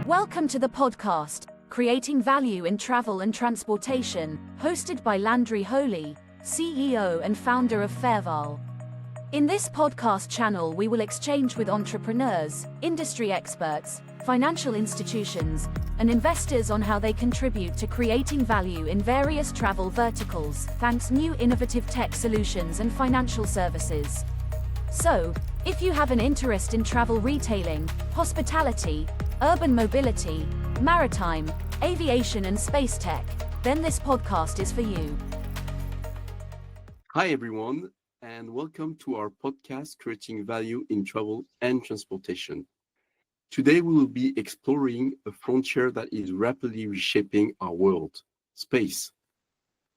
Welcome to the podcast, Creating Value in Travel and Transportation, hosted by Landry Holi, CEO and founder of Fairval. In this podcast channel, we will exchange with entrepreneurs, industry experts, financial institutions, and investors on how they contribute to creating value in various travel verticals, thanks to new innovative tech solutions and financial services. So, if you have an interest in travel retailing, hospitality, urban mobility, maritime, aviation and space tech, then this podcast is for you. Hi everyone, and welcome to our podcast, Creating Value in Travel and Transportation. Today we will be exploring a frontier that is rapidly reshaping our world, space.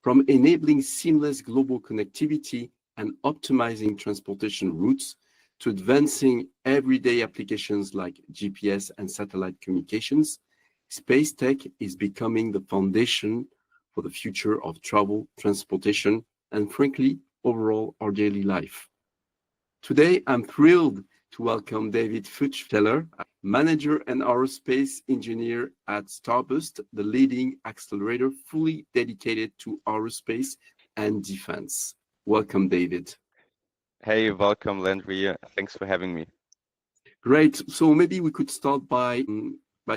From enabling seamless global connectivity and optimizing transportation routes, to advancing everyday applications like GPS and satellite communications, space tech is becoming the foundation for the future of travel, transportation, and frankly, overall our daily life. Today, I'm thrilled to welcome David Pfurtscheller, Manager-Aerospace Engineer at Starburst, the leading accelerator fully dedicated to aerospace and defense. Welcome, David. Hey, welcome, Landry. Thanks for having me. Great. So maybe we could start by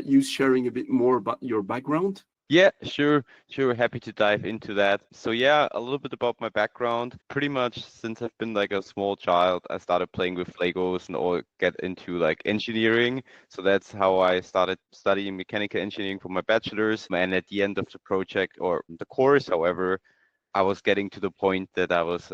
you sharing a bit more about your background. Yeah, sure. Happy to dive into that. So yeah, a little bit about my background. Pretty much since I've been like a small child, I started playing with Legos and all get into like engineering. So that's how I started studying mechanical engineering for my bachelor's. And at the end of the project or the course, however, I was getting to the point that I was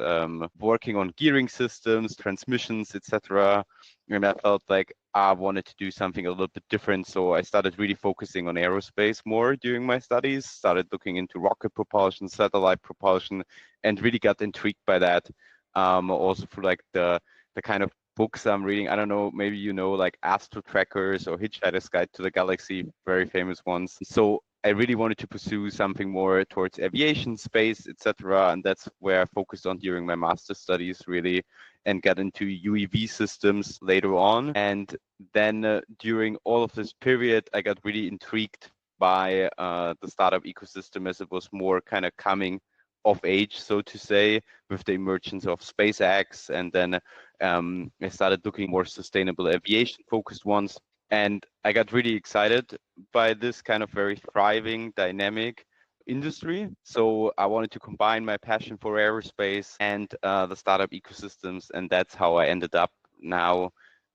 working on gearing systems, transmissions, etc. And I felt like I wanted to do something a little bit different. So I started really focusing on aerospace more during my studies, started looking into rocket propulsion, satellite propulsion, and really got intrigued by that. Also for like the kind of books I'm reading. I don't know, maybe you know, like Astro Trackers or Hitchhiker's Guide to the Galaxy, very famous ones. So I really wanted to pursue something more towards aviation, space, etc. And that's where I focused on during my master's studies, really, and got into UEV systems later on. And then during all of this period, I got really intrigued by the startup ecosystem as it was more kind of coming of age, so to say, with the emergence of SpaceX. And then I started looking more sustainable aviation focused ones. And I got really excited by this kind of very thriving, dynamic industry. So I wanted to combine my passion for aerospace and the startup ecosystems. And that's how I ended up now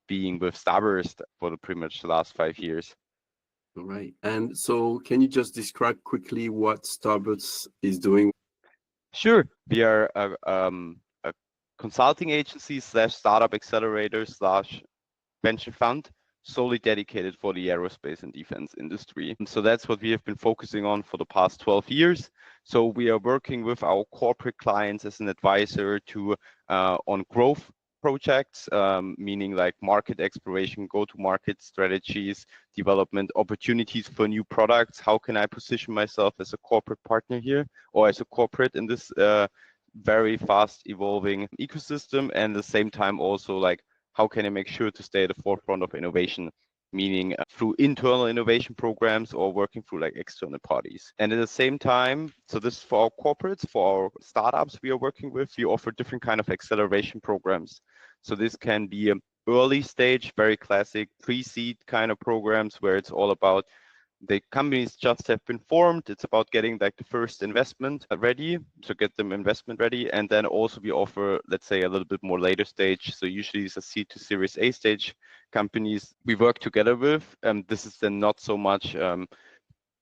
being with Starburst for pretty much the last 5 years. All right. And so can you just describe quickly what Starburst is doing? Sure. We are a consulting agency / startup accelerator / venture fund solely dedicated for the aerospace and defense industry. And so that's what we have been focusing on for the past 12 years. So we are working with our corporate clients as an advisor to on growth projects, meaning like market exploration, go-to-market strategies, development opportunities for new products. How can I position myself as a corporate partner here or as a corporate in this very fast evolving ecosystem, and at the same time also like how can I make sure to stay at the forefront of innovation, meaning through internal innovation programs or working through like external parties. And at the same time, so this is for our corporates, for our startups we are working with, we offer different kind of acceleration programs. So this can be an early stage, very classic pre-seed kind of programs where it's all about the companies just have been formed. It's about getting like the first investment ready, so get them investment ready. And then also we offer, let's say, a little bit more later stage. So usually it's a C to Series A stage companies we work together with. This is then not so much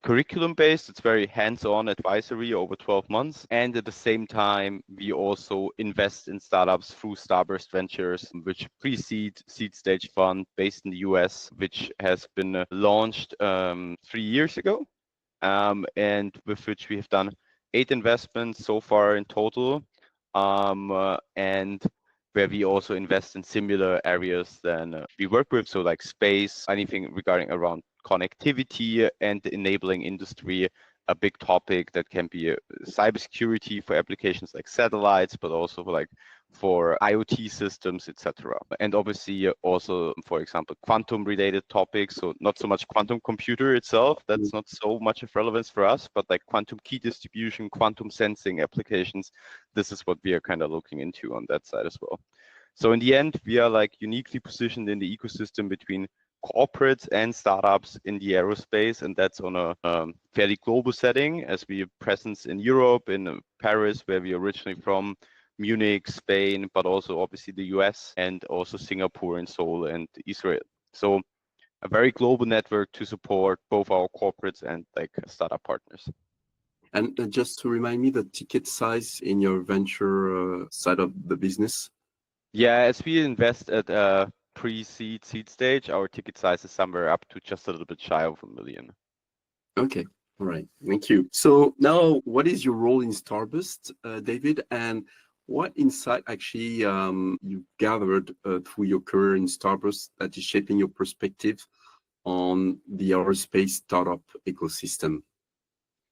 curriculum based, it's very hands-on advisory over 12 months. And at the same time, we also invest in startups through Starburst Ventures, which pre-seed seed stage fund based in the US, which has been launched 3 years ago, and with which we have done 8 investments so far in total, and where we also invest in similar areas than we work with, so like space, anything regarding around connectivity and the enabling industry, a big topic that can be cybersecurity for applications like satellites, but also for like for IoT systems, etc. And obviously also, for example, quantum related topics. So not so much quantum computer itself, that's not so much of relevance for us, but like quantum key distribution, quantum sensing applications. This is what we are kind of looking into on that side as well. So in the end, we are like uniquely positioned in the ecosystem between corporates and startups in the aerospace, and that's on a fairly global setting, as we have presence in Europe, in Paris, where we are originally from, Munich, Spain, but also obviously the US, and also Singapore and Seoul and Israel. So a very global network to support both our corporates and like startup partners. And just to remind me, the ticket size in your venture side of the business? Yeah, as we invest at a pre-seed seed stage, our ticket size is somewhere up to just a little bit shy of $1 million. Okay, all right, thank you. So now, what is your role in Starburst, David, and what insight actually you gathered through your career in Starburst that is shaping your perspective on the aerospace startup ecosystem?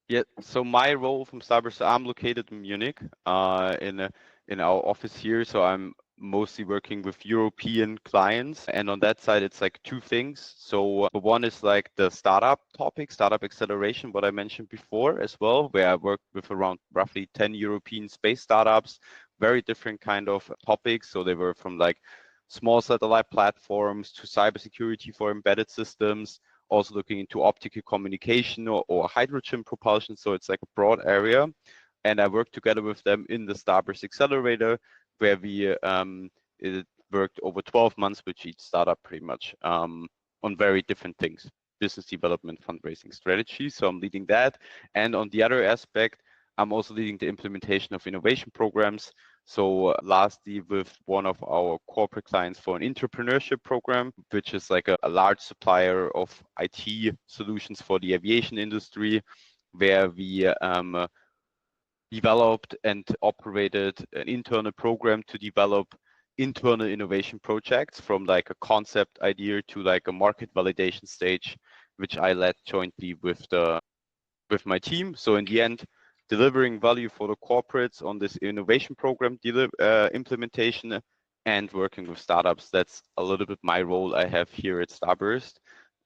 Yeah, so my role from Starburst, I'm located in Munich, in our office here. So I'm mostly working with European clients, and on that side, it's like two things. So one is like the startup topic, startup acceleration, what I mentioned before as well, where I work with around roughly 10 European space startups, very different kind of topics. So they were from like small satellite platforms to cybersecurity for embedded systems, also looking into optical communication or hydrogen propulsion. So it's like a broad area. And I worked together with them in the Starburst accelerator, where we it worked over 12 months with each startup pretty much on very different things, business development, fundraising strategy. So I'm leading that. And on the other aspect, I'm also leading the implementation of innovation programs. So lastly, with one of our corporate clients for an entrepreneurship program, which is like a large supplier of IT solutions for the aviation industry, where we developed and operated an internal program to develop internal innovation projects from like a concept idea to like a market validation stage, which I led jointly with my team. So in the end, delivering value for the corporates on this innovation program implementation and working with startups. That's a little bit my role I have here at Starburst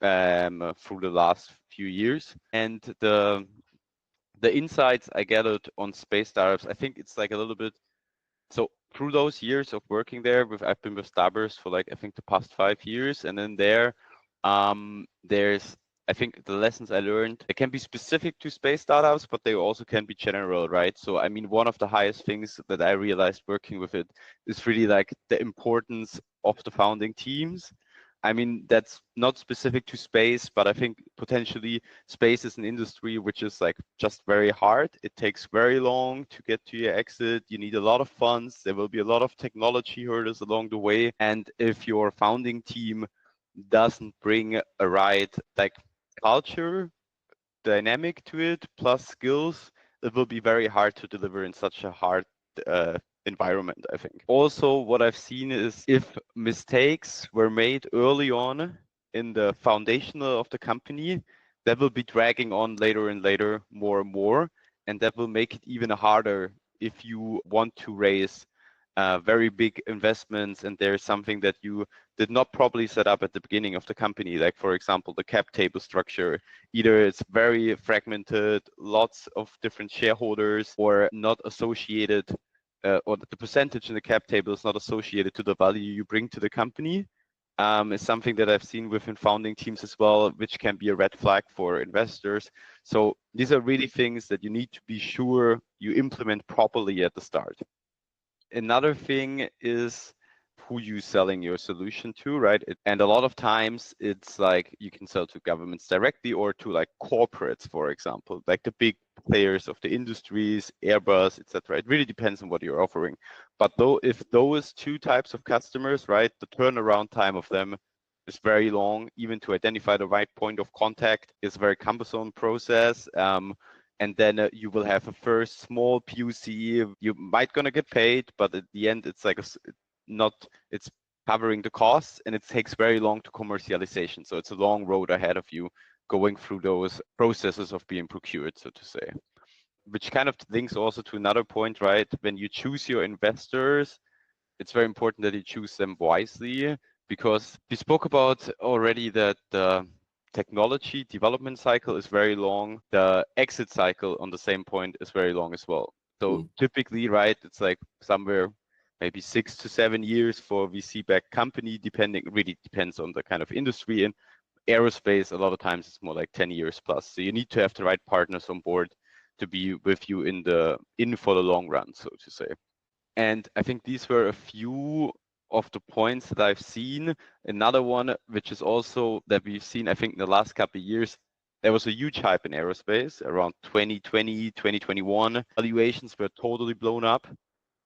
through the last few years. And the insights I gathered on space startups, I think it's like a little bit, so through those years of working there, I've been with Starburst for like, I think the past 5 years. And then there's, I think the lessons I learned, they can be specific to space startups, but they also can be general, right? So, I mean, one of the highest things that I realized working with it is really like the importance of the founding teams. I mean, that's not specific to space, but I think potentially space is an industry which is like just very hard. It takes very long to get to your exit. You need a lot of funds. There will be a lot of technology hurdles along the way. And if your founding team doesn't bring a right like culture dynamic to it plus skills, it will be very hard to deliver in such a hard environment, I think. Also, what I've seen is if mistakes were made early on in the foundational of the company, that will be dragging on later and later more and more, and that will make it even harder if you want to raise very big investments and there's something that you did not properly set up at the beginning of the company, like for example the cap table structure. Either it's very fragmented, lots of different shareholders, or not associated, or the percentage in the cap table is not associated to the value you bring to the company. Is something that I've seen within founding teams as well, which can be a red flag for investors. So these are really things that you need to be sure you implement properly at the start. Another thing is who you selling your solution to, right? And a lot of times it's like you can sell to governments directly or to like corporates, for example, like the big players of the industries, Airbus, etc. It really depends on what you're offering. But though, if those two types of customers, right, the turnaround time of them is very long. Even to identify the right point of contact is a very cumbersome process. And then you will have a first small POC. You might gonna get paid, but at the end, it's like it's covering the costs, and it takes very long to commercialization. So it's a long road ahead of you going through those processes of being procured, so to say. Which kind of links also to another point, right? When you choose your investors, it's very important that you choose them wisely, because we spoke about already that the technology development cycle is very long. The exit cycle on the same point is very long as well. So typically, right, it's like somewhere maybe 6 to 7 years for VC-backed company, really depends on the kind of industry. And aerospace, a lot of times it's more like 10 years plus. So you need to have the right partners on board to be with you in for the long run, so to say. And I think these were a few of the points that I've seen. Another one, which is also that we've seen, I think in the last couple of years, there was a huge hype in aerospace around 2020, 2021. Valuations were totally blown up.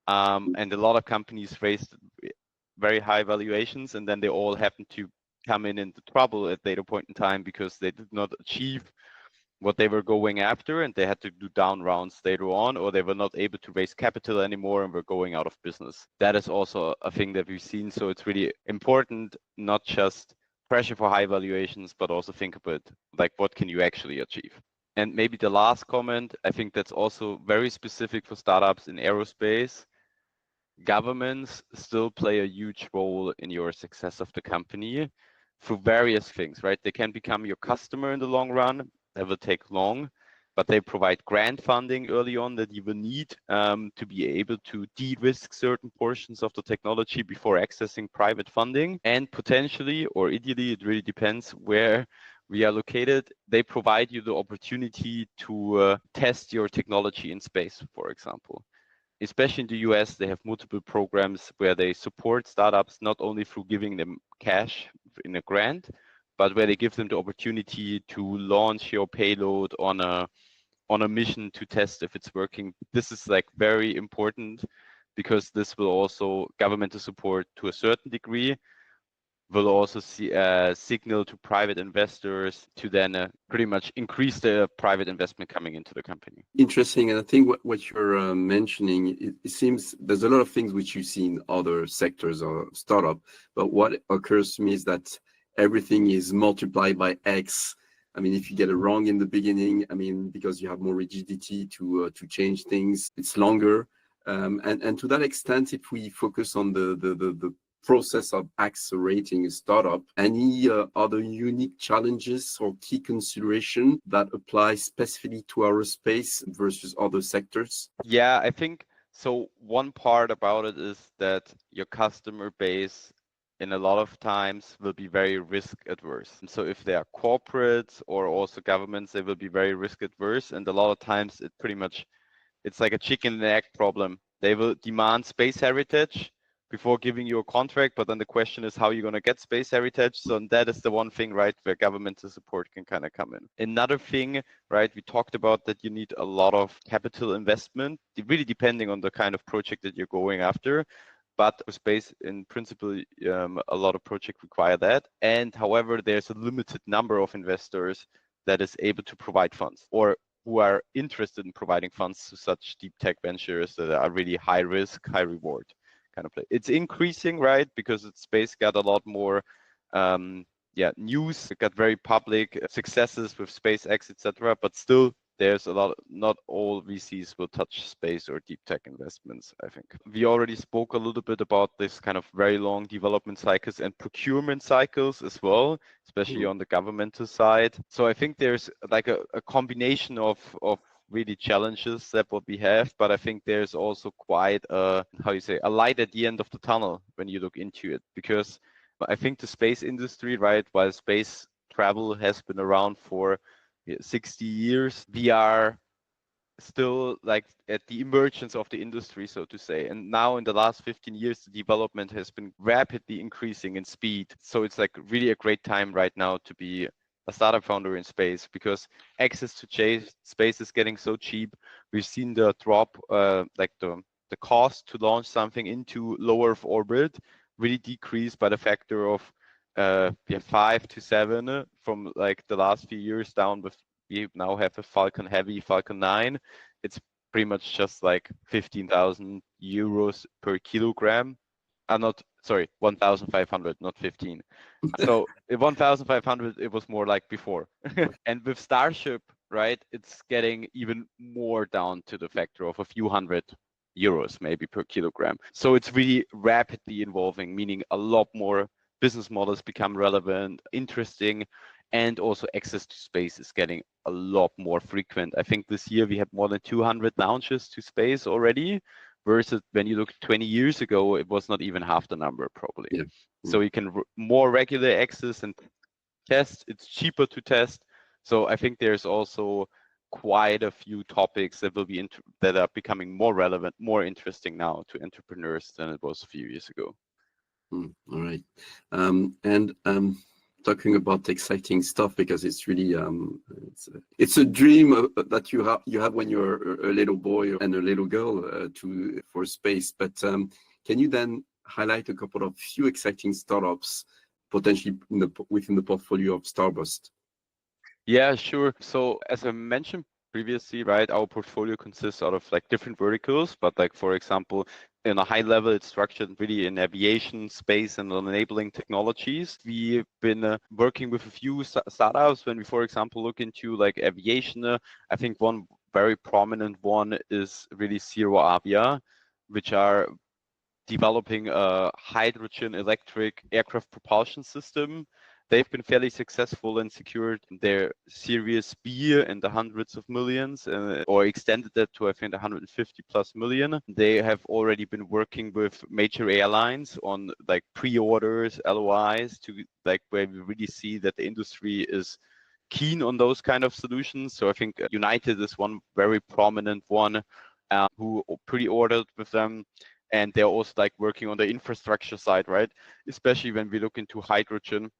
And a lot of companies raised very high valuations, and then they all happened to come into trouble at later point in time because they did not achieve what they were going after, and they had to do down rounds later on, or they were not able to raise capital anymore and were going out of business. That is also a thing that we've seen. So it's really important, not just pressure for high valuations, but also think about like what can you actually achieve. And maybe the last comment, I think that's also very specific for startups in aerospace. Governments still play a huge role in your success of the company through various things, right? They can become your customer in the long run. That will take long, but they provide grant funding early on that you will need to be able to de-risk certain portions of the technology before accessing private funding. And potentially, or ideally, it really depends where we are located, they provide you the opportunity to test your technology in space, for example. Especially in the US, they have multiple programs where they support startups not only through giving them cash in a grant, but where they give them the opportunity to launch your payload on a mission to test if it's working. This is like very important because this will also governmental support to a certain degree will also signal to private investors to then pretty much increase the private investment coming into the company. Interesting. And I think what you're mentioning, it seems there's a lot of things which you see in other sectors or startup, but what occurs to me is that everything is multiplied by X. I mean, if you get it wrong in the beginning, I mean, because you have more rigidity to change things, it's longer. And to that extent, if we focus on the process of accelerating a startup, any other unique challenges or key consideration that apply specifically to aerospace versus other sectors? Yeah, I think so. One part about it is that your customer base in a lot of times will be very risk adverse. And so if they are corporates or also governments, they will be very risk adverse. And a lot of times it's like a chicken and egg problem. They will demand space heritage before giving you a contract, but then the question is how you're going to get space heritage. So that is the one thing, right, where governmental support can kind of come in. Another thing, right, we talked about that you need a lot of capital investment, really depending on the kind of project that you're going after. But for space, in principle, a lot of projects require that. And however, there's a limited number of investors that is able to provide funds or who are interested in providing funds to such deep tech ventures that are really high risk, high reward kind of play. It's increasing, right? Because space got a lot more news. It got very public successes with SpaceX, etc. But still, there's a lot, not all VCs will touch space or deep tech investments, I think. We already spoke a little bit about this kind of very long development cycles and procurement cycles as well, especially on the governmental side. So I think there's like a combination of really challenges that what we have, but I think there's also quite a light at the end of the tunnel when you look into it, because I think the space industry, right, while space travel has been around for 60 years, we are still like at the emergence of the industry, so to say. And now in the last 15 years, the development has been rapidly increasing in speed. So it's like really a great time right now to be a startup founder in space, because access to space is getting so cheap. We've seen the drop, like the cost to launch something into low Earth orbit really decrease by the factor of 5 to 7 from like the last few years down. We now have a Falcon Heavy, Falcon 9. It's pretty much just like 15,000 euros per kilogram. 1,500, not 15. So 1,500, it was more like before. And with Starship, right, it's getting even more down to the factor of a few hundred euros maybe per kilogram. So it's really rapidly evolving, meaning a lot more business models become relevant, interesting, and also access to space is getting a lot more frequent. I think this year we had more than 200 launches to space already, versus when you look 20 years ago, it was not even half the number probably. Yeah. So you can more regular access and test, it's cheaper to test. So I think there's also quite a few topics that will be that are becoming more relevant, more interesting now to entrepreneurs than it was a few years ago. All right. And talking about exciting stuff, because it's really it's a dream that you have when you're a little boy and a little girl for space. But can you then highlight a couple of few exciting startups potentially within the portfolio of Starburst? Yeah, sure. So as I mentioned previously, right, our portfolio consists out of like different verticals, but like for example, in a high level, it's structured really in aviation, space, and enabling technologies. We've been working with a few startups. When we, for example, look into like aviation, I think one very prominent one is really Zero Avia, which are developing a hydrogen electric aircraft propulsion system. They've been fairly successful and secured their Series B in the hundreds of millions, or extended that to I think 150 plus million. They have already been working with major airlines on like pre-orders, LOIs, to like where we really see that the industry is keen on those kind of solutions. So I think United is one very prominent one who pre-ordered with them. And they're also like working on the infrastructure side, right? Especially when we look into hydrogen.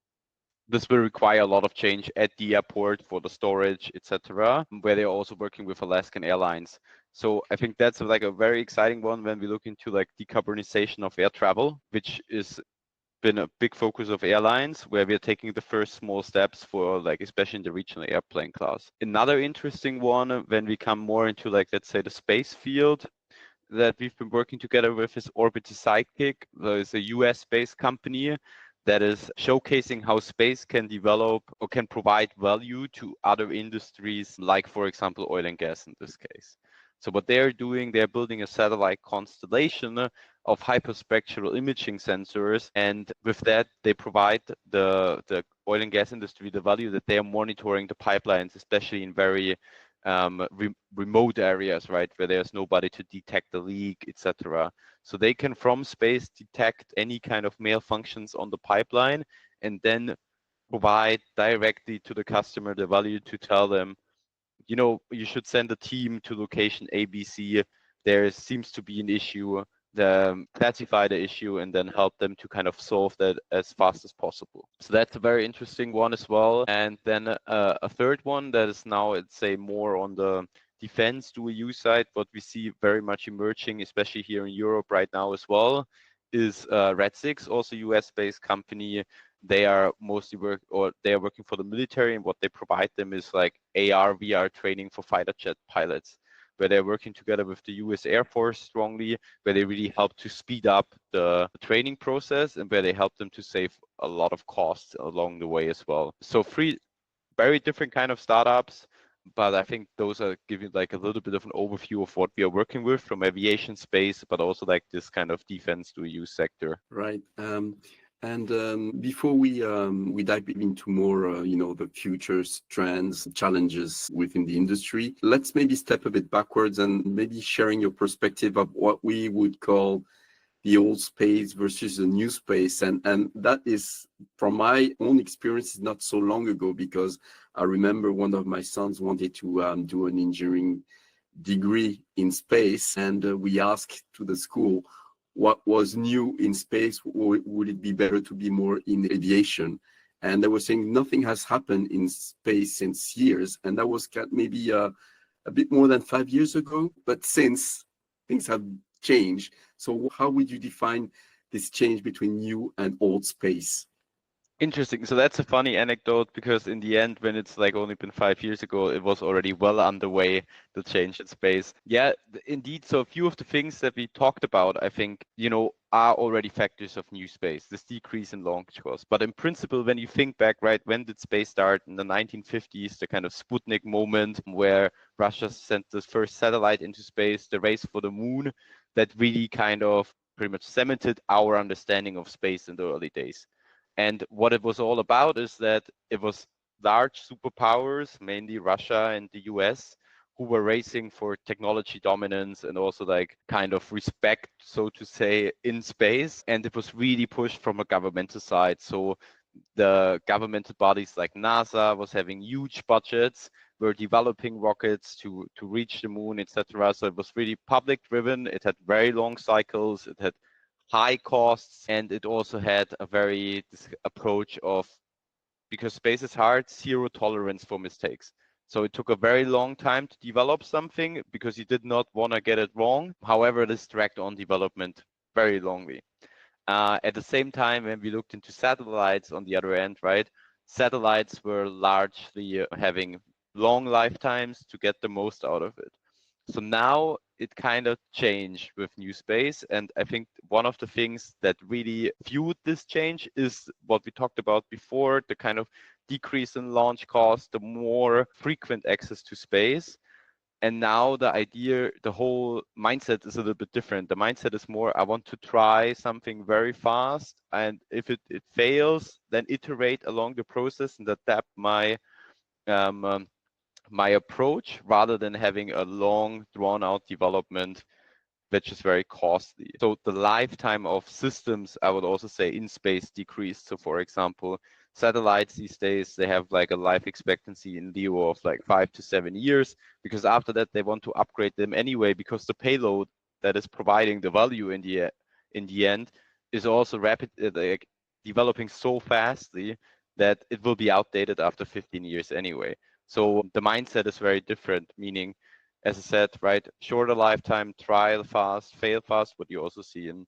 This will require a lot of change at the airport for the storage, etc., where they're also working with Alaskan Airlines. So I think that's like a very exciting one when we look into like decarbonization of air travel, which is been a big focus of airlines, where we're taking the first small steps for like, especially in the regional airplane class. Another interesting one when we come more into like, let's say the space field, that we've been working together with is Orbiter Sidekick. It's a US-based company that is showcasing how space can develop or can provide value to other industries, like, for example, oil and gas in this case. So what they're doing, they're building a satellite constellation of hyperspectral imaging sensors. And with that, they provide the oil and gas industry the value that they are monitoring the pipelines, especially in very remote areas, right, where there's nobody to detect the leak, etc. So they can from space detect any kind of malfunctions on the pipeline and then provide directly to the customer the value to tell them, you know, you should send a team to location ABC. There seems to be an issue. Classify the issue and then help them to kind of solve that as fast as possible. So that's a very interesting one as well. And then a third one that is now, I'd say, more on the defense dual use side, what we see very much emerging, especially here in Europe right now as well, is Red 6, also US-based company. They are mostly working for the military, and what they provide them is like AR, VR training for fighter jet pilots, where they're working together with the US Air Force strongly, where they really help to speed up the training process and where they help them to save a lot of costs along the way as well. So three very different kind of startups, but I think those are giving like a little bit of an overview of what we are working with from aviation space, but also like this kind of defense to use sector. Right. And before we dive into more, the futures, trends, challenges within the industry, let's maybe step a bit backwards and maybe sharing your perspective of what we would call the old space versus the new space. And that is, from my own experience, not so long ago, because I remember one of my sons wanted to do an engineering degree in space, and we asked to the school, what was new in space? Would it be better to be more in aviation? And they were saying nothing has happened in space since years. And that was maybe a bit more than 5 years ago. But since, things have changed. So how would you define this change between new and old space? Interesting. So that's a funny anecdote because in the end, when it's like only been 5 years ago, it was already well underway to change in space. Yeah, indeed. So a few of the things that we talked about, I think, are already factors of new space, this decrease in launch costs. But in principle, when you think back, right, when did space start? In the 1950s, the kind of Sputnik moment where Russia sent the first satellite into space, the race for the moon, that really kind of pretty much cemented our understanding of space in the early days. And what it was all about is that it was large superpowers, mainly Russia and the US, who were racing for technology dominance and also like kind of respect, so to say, in space. And it was really pushed from a governmental side. So the governmental bodies like NASA was having huge budgets, were developing rockets to reach the moon, etc. So it was really public driven. It had very long cycles. It had high costs, and it also had a very this approach of, because space is hard, zero tolerance for mistakes. So it took a very long time to develop something because you did not want to get it wrong. However, this dragged on development very longly. At the same time, when we looked into satellites on the other end, right, satellites were largely having long lifetimes to get the most out of it. So now it kind of changed with new space. And I think one of the things that really fueled this change is what we talked about before, the kind of decrease in launch cost, the more frequent access to space. And now the idea, the whole mindset is a little bit different. The mindset is more, I want to try something very fast. And if it fails, then iterate along the process and adapt um, my approach rather than having a long drawn out development which is very costly. So the lifetime of systems, I would also say, in space decreased. So for example, satellites these days, they have like a life expectancy in LEO of like 5 to 7 years, because after that they want to upgrade them anyway, because the payload that is providing the value in the end is also rapid, like developing so fastly that it will be outdated after 15 years anyway. So the mindset is very different, meaning, as I said, right, shorter lifetime, trial fast, fail fast, what you also see in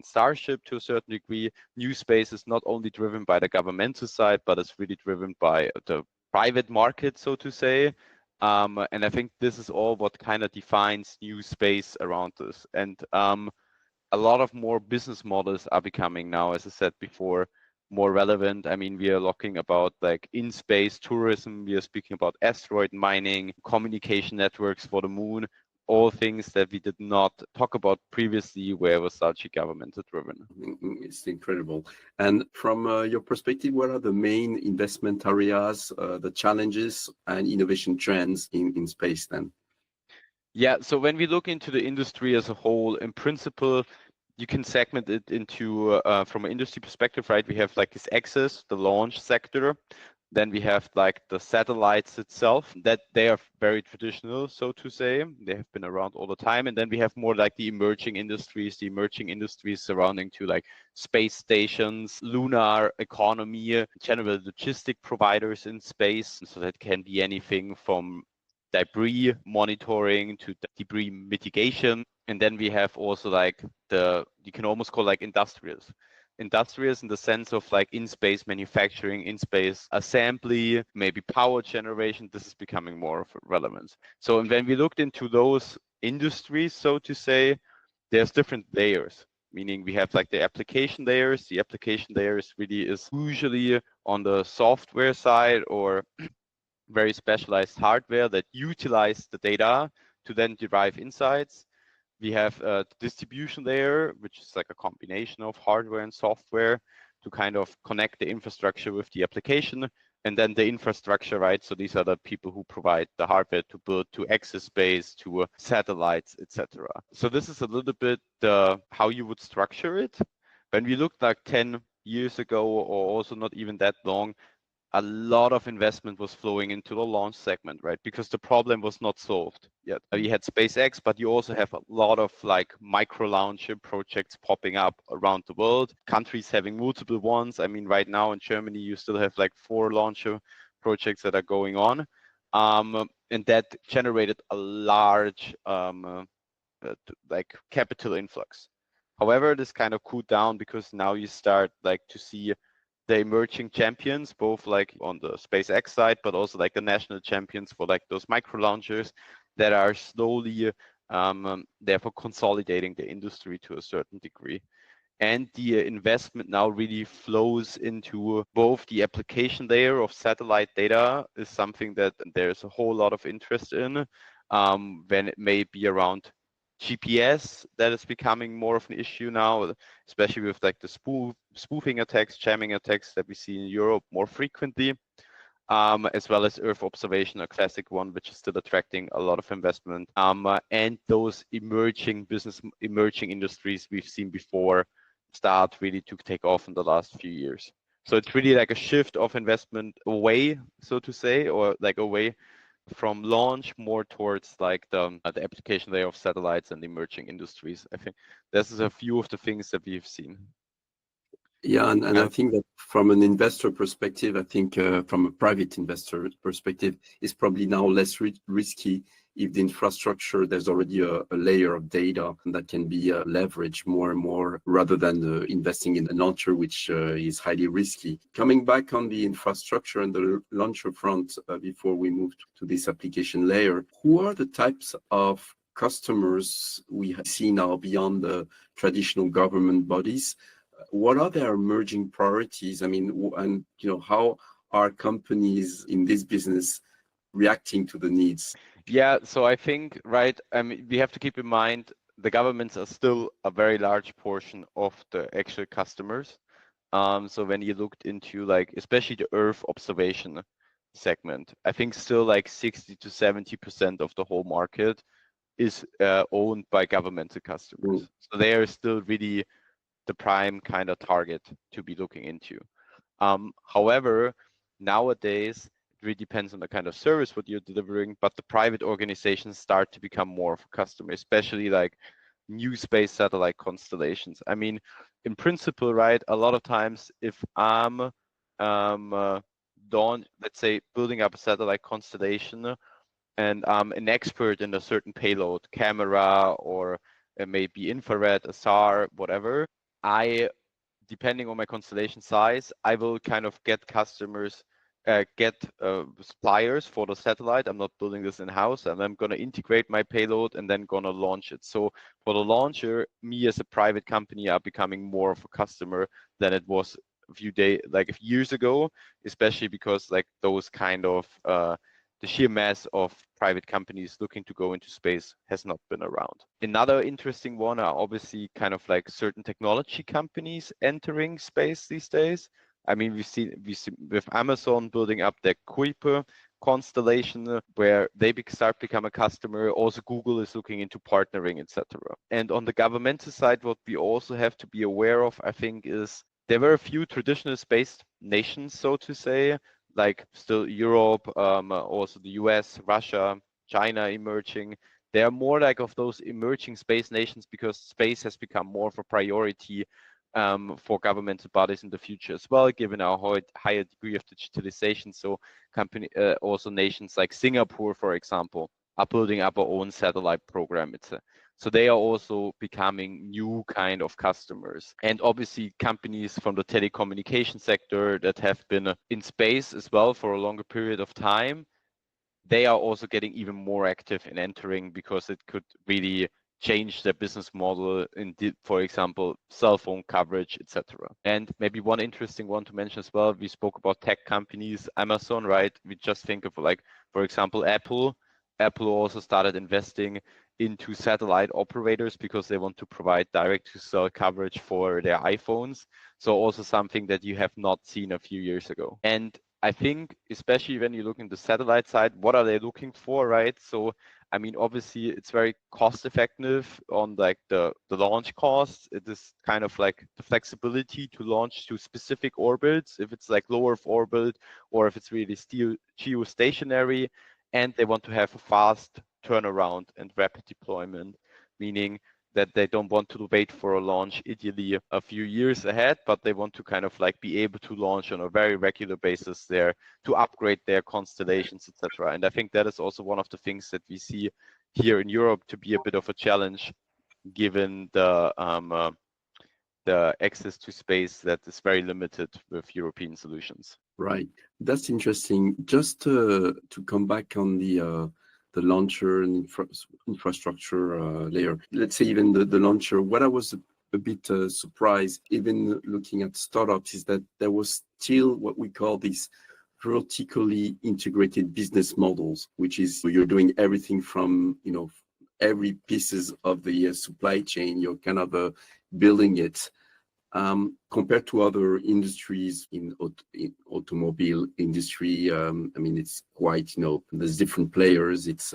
Starship to a certain degree. New space is not only driven by the governmental side, but it's really driven by the private market, so to say. And I think this is all what kind of defines new space around this. And a lot of more business models are becoming now, as I said before, more relevant. I mean, we are talking about like in-space tourism, we are speaking about asteroid mining, communication networks for the moon, all things that we did not talk about previously where it was largely governmental driven. It's incredible. And from your perspective, what are the main investment areas, the challenges and innovation trends in space then? Yeah, so when we look into the industry as a whole, in principle, you can segment it into, from an industry perspective, right? We have like this access, the launch sector. Then we have like the satellites itself, that they are very traditional, so to say. They have been around all the time. And then we have more like the emerging industries surrounding to like space stations, lunar economy, general logistic providers in space. So that can be anything from debris monitoring to debris mitigation. And then we have also like you can almost call like industrials in the sense of like in-space manufacturing, in-space assembly, maybe power generation. This is becoming more of relevance. So and when we looked into those industries, so to say, there's different layers, meaning we have like the application layers. The application layers really is usually on the software side or very specialized hardware that utilize the data to then derive insights. We have a distribution layer, which is like a combination of hardware and software to kind of connect the infrastructure with the application. And then the infrastructure, right? So these are the people who provide the hardware to build, to access space, to satellites, etc. So this is a little bit how you would structure it. When we looked like 10 years ago, or also not even that long, a lot of investment was flowing into the launch segment, right? Because the problem was not solved yet. You had SpaceX, but you also have a lot of like micro launcher projects popping up around the world, countries having multiple ones. I mean, right now in Germany, you still have like 4 launcher projects that are going on. And that generated a large like capital influx. However, this kind of cooled down because now you start like to see the emerging champions, both like on the SpaceX side, but also like the national champions for like those micro launchers that are slowly therefore consolidating the industry to a certain degree. And the investment now really flows into both the application layer of satellite data is something that there's a whole lot of interest in, when it may be around GPS that is becoming more of an issue now, especially with like the spoofing attacks, jamming attacks that we see in Europe more frequently, as well as Earth observation, a classic one, which is still attracting a lot of investment, and those emerging industries we've seen before start really to take off in the last few years. So it's really like a shift of investment away, so to say, or like away from launch more towards like the application layer of satellites and emerging industries. I think this is a few of the things that we've seen. Yeah, and I think that from an investor perspective, I think from a private investor perspective, it's probably now less risky if the infrastructure, there's already a layer of data that can be leveraged more and more rather than investing in a launcher, which is highly risky. Coming back on the infrastructure and the launcher front, before we move to this application layer, who are the types of customers we see now beyond the traditional government bodies? What are their emerging priorities? I mean, and how are companies in this business reacting to the needs? Yeah, so I think, right, I mean, we have to keep in mind the governments are still a very large portion of the actual customers. So when you looked into like, especially the Earth observation segment, I think still like 60 to 70% of the whole market is owned by governmental customers. So they are still really the prime kind of target to be looking into. However, nowadays, it really depends on the kind of service what you're delivering, but the private organizations start to become more of a customer, especially like new space satellite constellations. I mean, in principle, right, a lot of times if I'm let's say building up a satellite constellation and I'm an expert in a certain payload, camera, or maybe infrared, a SAR, whatever, depending on my constellation size, I will kind of get customers, get suppliers for the satellite. I'm not building this in-house, and I'm going to integrate my payload and then going to launch it. So for the launcher, me as a private company are becoming more of a customer than it was a few years ago, especially because like those kind of the sheer mass of private companies looking to go into space has not been around. Another interesting one are obviously kind of like certain technology companies entering space these days. I mean, we see with Amazon building up their Kuiper constellation where they start become a customer. Also, Google is looking into partnering, etc. And on the governmental side, what we also have to be aware of, I think, is there were a few traditional space nations, so to say, like still Europe, also the US, Russia, China emerging. They are more like of those emerging space nations because space has become more of a priority for governmental bodies in the future as well, given our higher degree of digitalization. So also nations like Singapore, for example, are building up our own satellite program. So they are also becoming new kind of customers. And obviously companies from the telecommunication sector that have been in space as well for a longer period of time, they are also getting even more active in entering because it could really change their business model in, for example, cell phone coverage, etc. And maybe one interesting one to mention as well, we spoke about tech companies, Amazon, right? We just think of like, for example, Apple. Apple also started investing into satellite operators because they want to provide direct to cell coverage for their iPhones. So also something that you have not seen a few years ago. And I think, especially when you look in the satellite side, what are they looking for, right? So, I mean, obviously it's very cost effective on like the launch costs. It is kind of like the flexibility to launch to specific orbits, if it's like low Earth orbit or if it's really still geostationary, and they want to have a fast turnaround and rapid deployment, meaning that they don't want to wait for a launch ideally a few years ahead, but they want to kind of like be able to launch on a very regular basis there to upgrade their constellations, etc. And I think that is also one of the things that we see here in Europe to be a bit of a challenge, given the the access to space that is very limited with European solutions. Right. That's interesting. Just to come back on the launcher and infrastructure layer. Let's say even the launcher. What I was a bit surprised, even looking at startups, is that there was still what we call these vertically integrated business models, which is you're doing everything from every pieces of the supply chain. You're kind of building it. Compared to other industries in automobile industry, I mean, it's quite, there's different players. It's,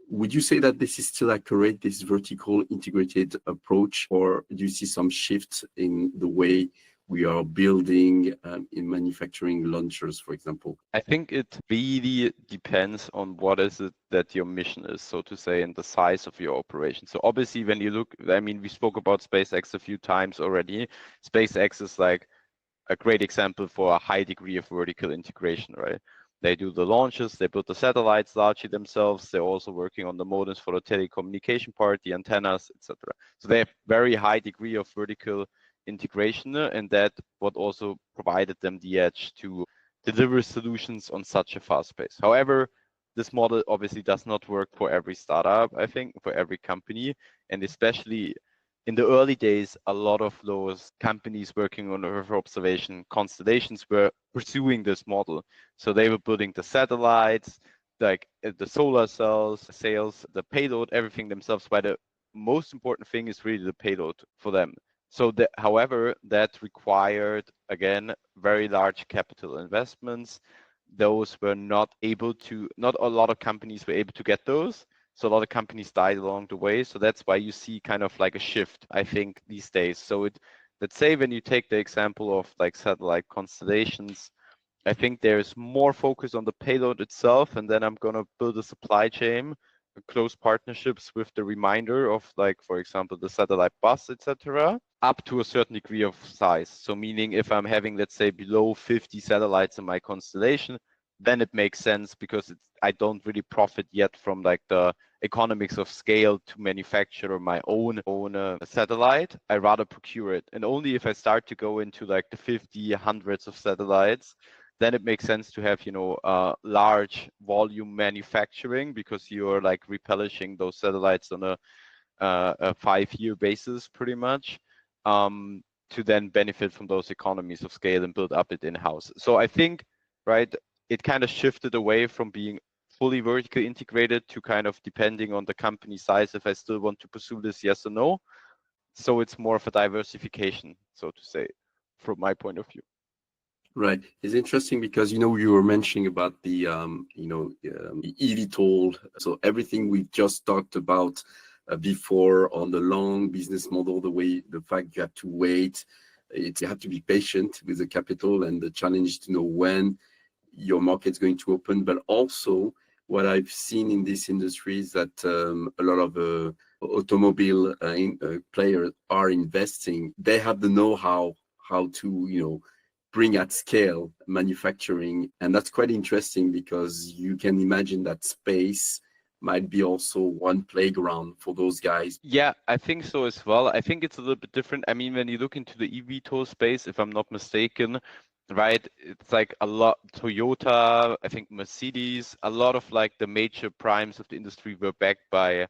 would you say that this is still accurate, this vertical integrated approach, or do you see some shifts in the way we are building in manufacturing launchers, for example? I think it really depends on what is it that your mission is, so to say, and the size of your operation. So obviously, when you look, I mean, we spoke about SpaceX a few times already. SpaceX is like a great example for a high degree of vertical integration, right? They do the launches, they build the satellites largely themselves. They're also working on the modems for the telecommunication part, the antennas, etc. So they have very high degree of vertical integration, and that what also provided them the edge to deliver solutions on such a fast pace. However, this model obviously does not work for every startup, I think, for every company, and especially in the early days, a lot of those companies working on Earth observation constellations were pursuing this model. So they were building the satellites, like the solar cells, sails, the payload, everything themselves. But the most important thing is really the payload for them. So, however, that required, again, very large capital investments. Those were not a lot of companies were able to get those. So a lot of companies died along the way. So that's why you see kind of like a shift, I think, these days. So let's say when you take the example of like satellite constellations, I think there's more focus on the payload itself, and then I'm going to build a supply chain, close partnerships with the remainder of, like, for example, the satellite bus, etc., up to a certain degree of size. So meaning if I'm having, let's say, below 50 satellites in my constellation, then it makes sense because I don't really profit yet from like the economics of scale to manufacture my own satellite. I rather procure it. And only if I start to go into like the 50, hundreds of satellites, then it makes sense to have, large volume manufacturing, because you're like replenishing those satellites on a 5-year basis, pretty much, to then benefit from those economies of scale and build up it in-house. So I think, right, it kind of shifted away from being fully vertically integrated to kind of depending on the company size, if I still want to pursue this, yes or no. So it's more of a diversification, so to say, from my point of view. Right. It's interesting because, you were mentioning about the, eVTOL. So everything we just talked about before on the long business model, the fact you have to wait, you have to be patient with the capital, and the challenge to know when your market's going to open. But also what I've seen in this industry is that a lot of automobile players are investing. They have the know-how how to, bring at scale manufacturing. And that's quite interesting because you can imagine that space might be also one playground for those guys. Yeah, I think so as well. I think it's a little bit different. I mean, when you look into the eVTOL space, if I'm not mistaken, right, it's like a lot, Toyota, I think Mercedes, a lot of like the major primes of the industry were backed by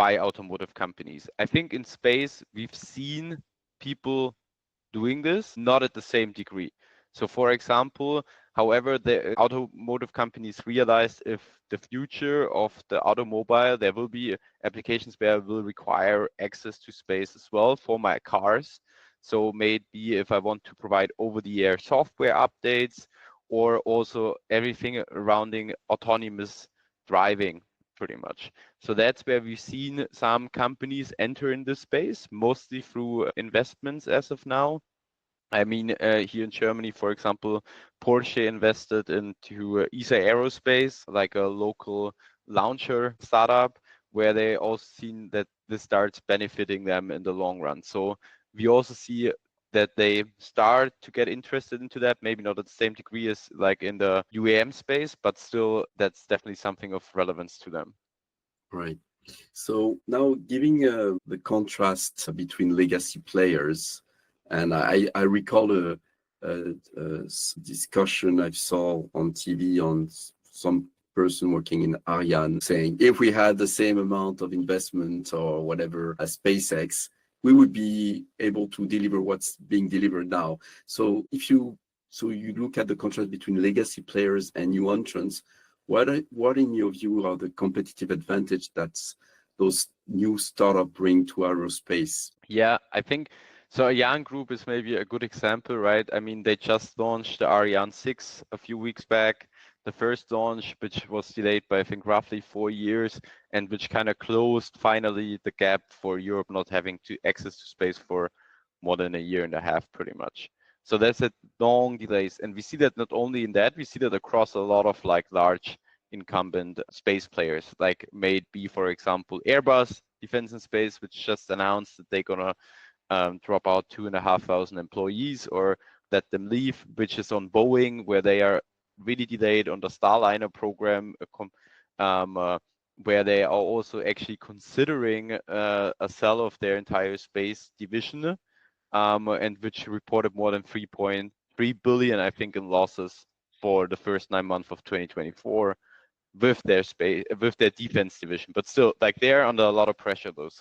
automotive companies. I think in space, we've seen people doing this, not at the same degree. So for example, however, the automotive companies realized if the future of the automobile, there will be applications where it will require access to space as well for my cars. So maybe if I want to provide over-the-air software updates, or also everything surrounding autonomous driving, pretty much. So that's where we've seen some companies enter in this space, mostly through investments as of now. I mean, here in Germany, for example, Porsche invested into ESA Aerospace, like a local launcher startup, where they also seen that this starts benefiting them in the long run. So we also see that they start to get interested into that, maybe not at the same degree as like in the UAM space, but still that's definitely something of relevance to them. Right. So now giving the contrast between legacy players, and I recall a discussion I saw on TV on some person working in Ariane saying, if we had the same amount of investment or whatever as SpaceX, we would be able to deliver what's being delivered now. So you look at the contrast between legacy players and new entrants, what in your view are the competitive advantage that's those new startup bring to aerospace? Yeah, I think so. Ariane Group is maybe a good example, right? I mean, they just launched the Ariane 6 a few weeks back. The first launch, which was delayed by I think roughly 4 years, and which kind of closed finally the gap for Europe not having to access to space for more than a year and a half, pretty much. So that's a long delays, and we see that not only in that, we see that across a lot of like large incumbent space players, like may it be, for example, Airbus Defense and Space, which just announced that they're gonna drop out 2,500 employees or let them leave, which is on Boeing, where they are really delayed on the Starliner program, where they are also actually considering a sell of their entire space division, and which reported more than 3.3 billion, I think, in losses for the first 9 months of 2024 with their defense division. But still, like they're under a lot of pressure, those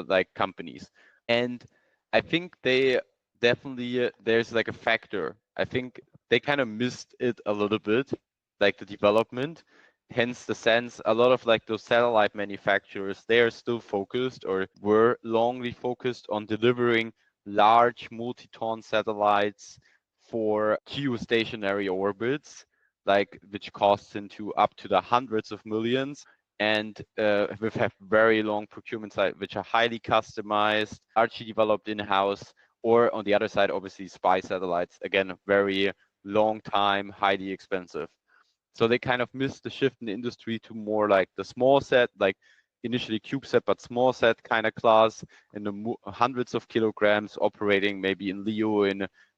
like companies. And I think they definitely there's like a factor. I think they kind of missed it a little bit, like the development. Hence the sense a lot of like those satellite manufacturers, they are still focused or were longly focused on delivering large multi-ton satellites for geostationary orbits, like which costs into up to the hundreds of millions, and we have very long procurement cycles, which are highly customized, largely developed in-house, or on the other side, obviously spy satellites, again, very long time, highly expensive. So they kind of missed the shift in the industry to more like the small set, like initially CubeSat, but small set kind of class in the hundreds of kilograms operating maybe in LEO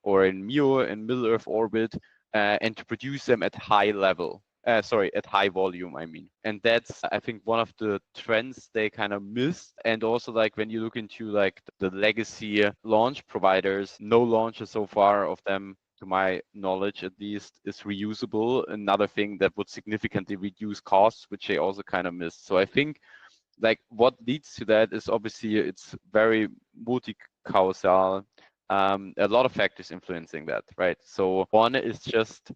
or in MEO in middle Earth orbit, and to produce them at high level. At high volume, I mean. And that's, I think, one of the trends they kind of missed. And also, like, when you look into, like, the legacy launch providers, no launcher so far of them, to my knowledge at least, is reusable. Another thing that would significantly reduce costs, which they also kind of missed. So I think, like, what leads to that is obviously it's very multi-causal. A lot of factors influencing that, right? So one is just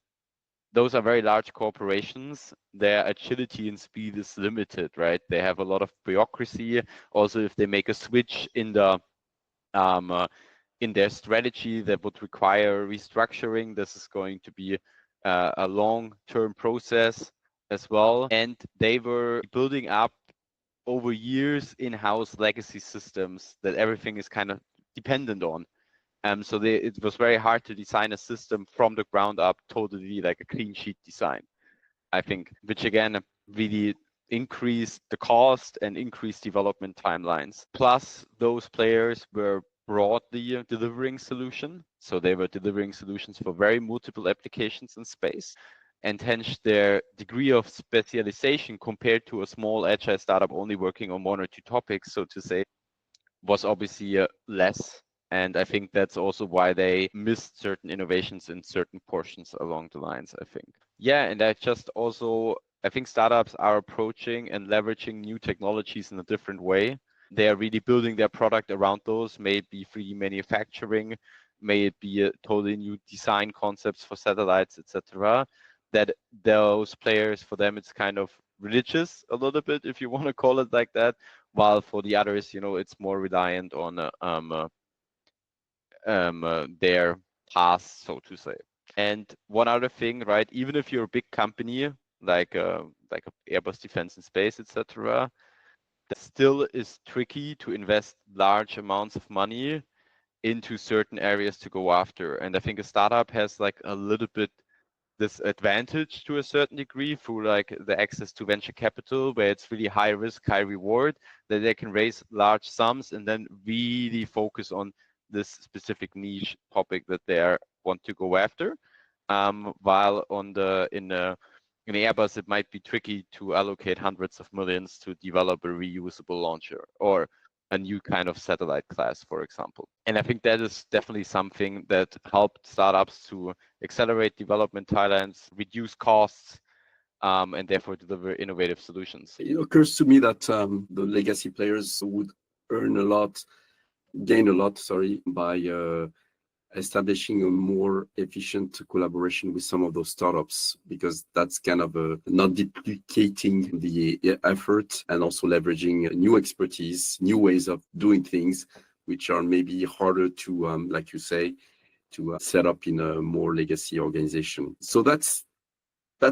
those are very large corporations. Their agility and speed is limited, right? They have a lot of bureaucracy. Also, if they make a switch in their strategy that would require restructuring, this is going to be a long-term process as well. And they were building up over years in-house legacy systems that everything is kind of dependent on. So it was very hard to design a system from the ground up, totally like a clean sheet design, I think, which again really increased the cost and increased development timelines. Plus, those players were broadly delivering solution. So they were delivering solutions for very multiple applications in space. And hence their degree of specialization compared to a small agile startup only working on one or two topics, so to say, was obviously less. And I think that's also why they missed certain innovations in certain portions along the lines, I think. Yeah, and I think startups are approaching and leveraging new technologies in a different way. They are really building their product around those, may it be 3D manufacturing, may it be a totally new design concepts for satellites, etc. That those players, for them, it's kind of religious a little bit, if you want to call it like that, while for the others, it's more reliant on their past, so to say. And one other thing, right? Even if you're a big company like Airbus Defense and Space, etc., that still is tricky to invest large amounts of money into certain areas to go after. And I think a startup has like a little bit this advantage to a certain degree through like the access to venture capital, where it's really high risk, high reward, that they can raise large sums and then really focus on this specific niche topic that they want to go after. While in in Airbus, it might be tricky to allocate hundreds of millions to develop a reusable launcher or a new kind of satellite class, for example. And I think that is definitely something that helped startups to accelerate development timelines, reduce costs, and therefore deliver innovative solutions. It occurs to me that the legacy players would gain a lot, by establishing a more efficient collaboration with some of those startups, because that's kind of not duplicating the effort and also leveraging new expertise, new ways of doing things, which are maybe harder to, like you say, to set up in a more legacy organization. So that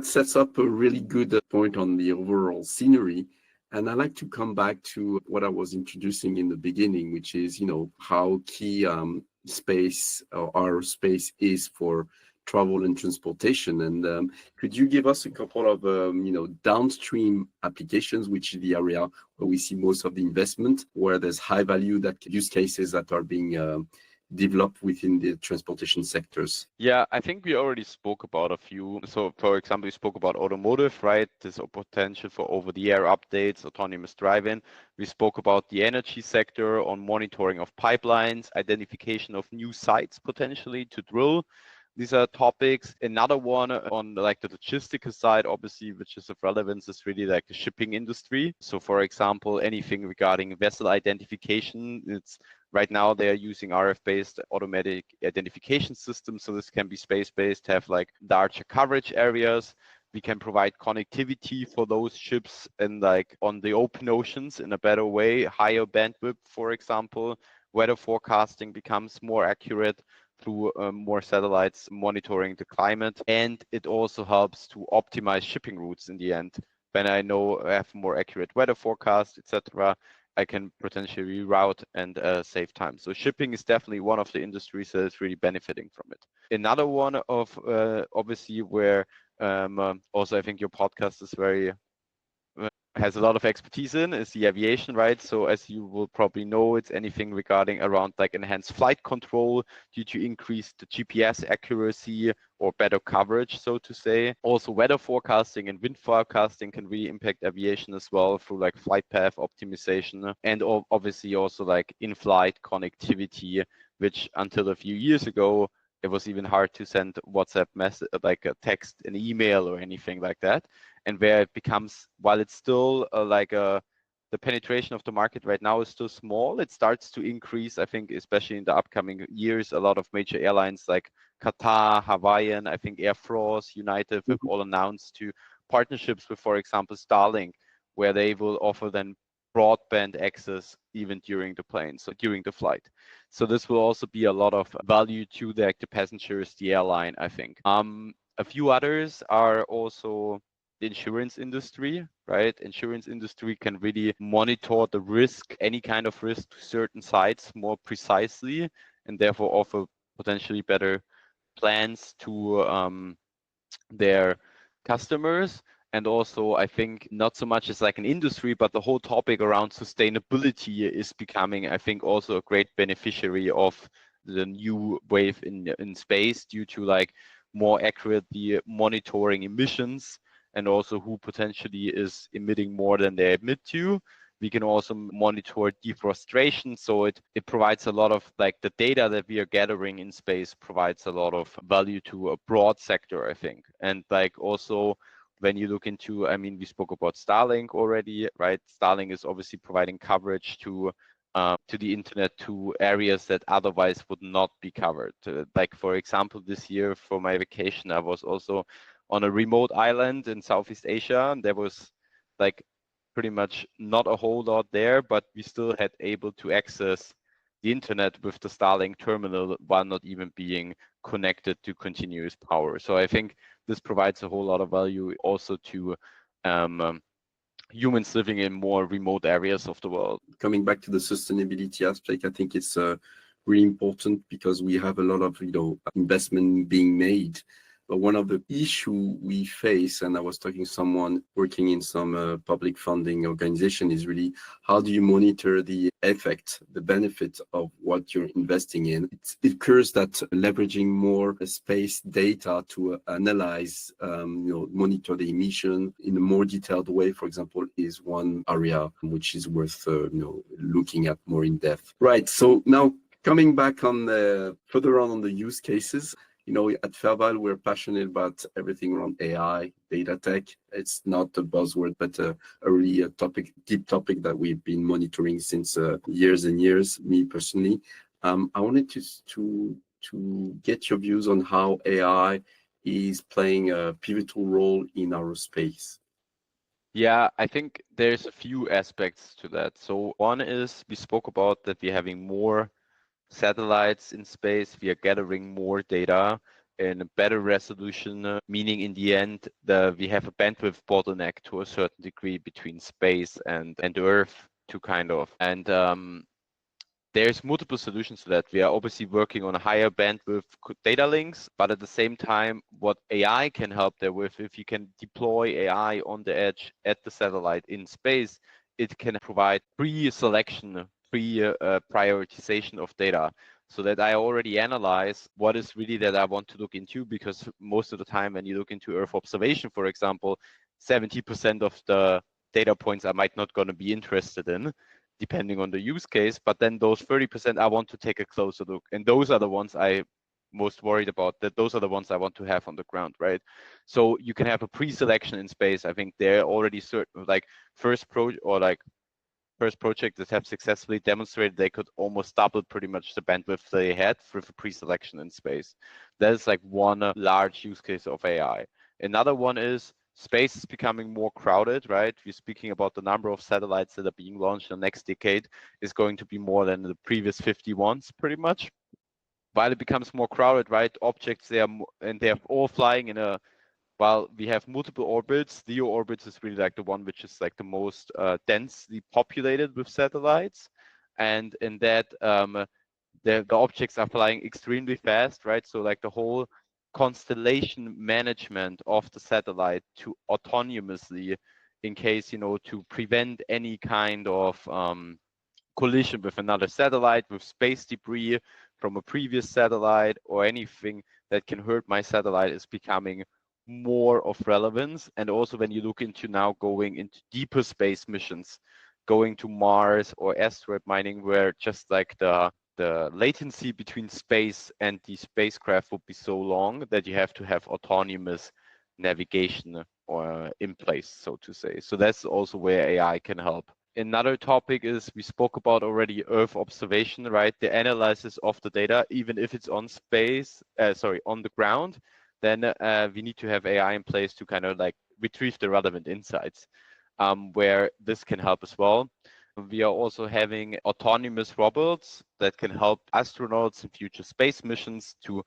sets up a really good point on the overall scenery. And I like to come back to what I was introducing in the beginning, which is, how key space or aerospace is for travel and transportation. And could you give us a couple of, downstream applications, which is the area where we see most of the investment, where there's high value use cases that are being developed within the transportation sectors? Yeah, I think we already spoke about a few. So, for example, we spoke about automotive, right? There's a potential for over-the-air updates, autonomous driving. We spoke about the energy sector on monitoring of pipelines, identification of new sites potentially to drill. These are topics. Another one on like the logistical side, obviously, which is of relevance, is really like the shipping industry. So, for example, anything regarding vessel identification, it's right now they are using RF-based automatic identification systems. So this can be space-based, have like larger coverage areas. We can provide connectivity for those ships and like on the open oceans in a better way, higher bandwidth, for example. Weather forecasting becomes more accurate through more satellites monitoring the climate. And it also helps to optimize shipping routes in the end. When I have more accurate weather forecast, etc., I can potentially reroute and save time. So shipping is definitely one of the industries that is really benefiting from it. Another one of obviously where also I think your podcast is very has a lot of expertise in is the aviation, right? So as you will probably know, it's anything regarding around like enhanced flight control due to increased GPS accuracy or better coverage, so to say. Also weather forecasting and wind forecasting can really impact aviation as well through like flight path optimization and obviously also like in-flight connectivity, which until a few years ago, it was even hard to send WhatsApp message, like a text, an email or anything like that. And where it becomes, while it's still the penetration of the market right now is still small, it starts to increase, I think, especially in the upcoming years. A lot of major airlines like Qatar, Hawaiian, I think Air France, United have all announced to partnerships with, for example, Starlink, where they will offer then broadband access even during the plane, so during the flight. So this will also be a lot of value to the passengers, the airline, I think. A few others are also the insurance industry, right? Insurance industry can really monitor the risk, any kind of risk to certain sites more precisely, and therefore offer potentially better plans to their customers. And also, I think not so much as like an industry, but the whole topic around sustainability is becoming, I think, also a great beneficiary of the new wave in space due to like more accurately monitoring emissions and also who potentially is emitting more than they admit to. We can also monitor deforestation. So it provides a lot of like the data that we are gathering in space provides a lot of value to a broad sector, I think. And like also when you look into, I mean, we spoke about Starlink already, right? Starlink is obviously providing coverage to the internet to areas that otherwise would not be covered. Like for example, this year for my vacation, I was also on a remote island in Southeast Asia, and there was like pretty much not a whole lot there, but we still had able to access the internet with the Starlink terminal while not even being connected to continuous power. So I think this provides a whole lot of value also to humans living in more remote areas of the world. Coming back to the sustainability aspect, I think it's really important because we have a lot of investment being made But one of the issue we face, and I was talking to someone working in some public funding organization, is really how do you monitor the effect, the benefit of what you're investing in? It occurs that leveraging more space data to analyze, monitor the emission in a more detailed way, for example, is one area which is worth looking at more in depth. Right. So now coming back on further on the use cases. At Fairval, we're passionate about everything around AI, data tech. It's not a buzzword, but a really deep topic that we've been monitoring since years and years, me personally. I wanted to get your views on how AI is playing a pivotal role in aerospace. Yeah, I think there's a few aspects to that. So one is we spoke about that we're having more satellites in space, we are gathering more data in a better resolution, meaning in the end, we have a bandwidth bottleneck to a certain degree between space and Earth to kind of. And there's multiple solutions to that. We are obviously working on a higher bandwidth data links, but at the same time, what AI can help there with, if you can deploy AI on the edge at the satellite in space, it can provide pre-selection, prioritization of data, so that I already analyze what is really that I want to look into, because most of the time when you look into Earth observation, for example, 70% of the data points I might not going to be interested in, depending on the use case, but then those 30% I want to take a closer look. And those are the ones I most worried about, that those are the ones I want to have on the ground, right? So you can have a pre-selection in space. I think they're already certain, like first project that have successfully demonstrated they could almost double pretty much the bandwidth they had with a pre-selection in space. That is like one large use case of AI. Another one is space is becoming more crowded, right? We're speaking about the number of satellites that are being launched in the next decade is going to be more than the previous 51s, pretty much. While it becomes more crowded, right? Objects, they're all flying in a, while we have multiple orbits. LEO orbits is really like the one which is like the most densely populated with satellites. And in that, the objects are flying extremely fast, right? So like the whole constellation management of the satellite to autonomously, in case, to prevent any kind of collision with another satellite, with space debris from a previous satellite, or anything that can hurt my satellite, is becoming more of relevance. And also when you look into now going into deeper space missions, going to Mars or asteroid mining, where just like the latency between space and the spacecraft would be so long that you have to have autonomous navigation or in place, so to say. So that's also where AI can help. Another topic is, we spoke about already, Earth observation, right? The analysis of the data, even if it's on on the ground, then we need to have AI in place to kind of like retrieve the relevant insights, where this can help as well. We are also having autonomous robots that can help astronauts in future space missions to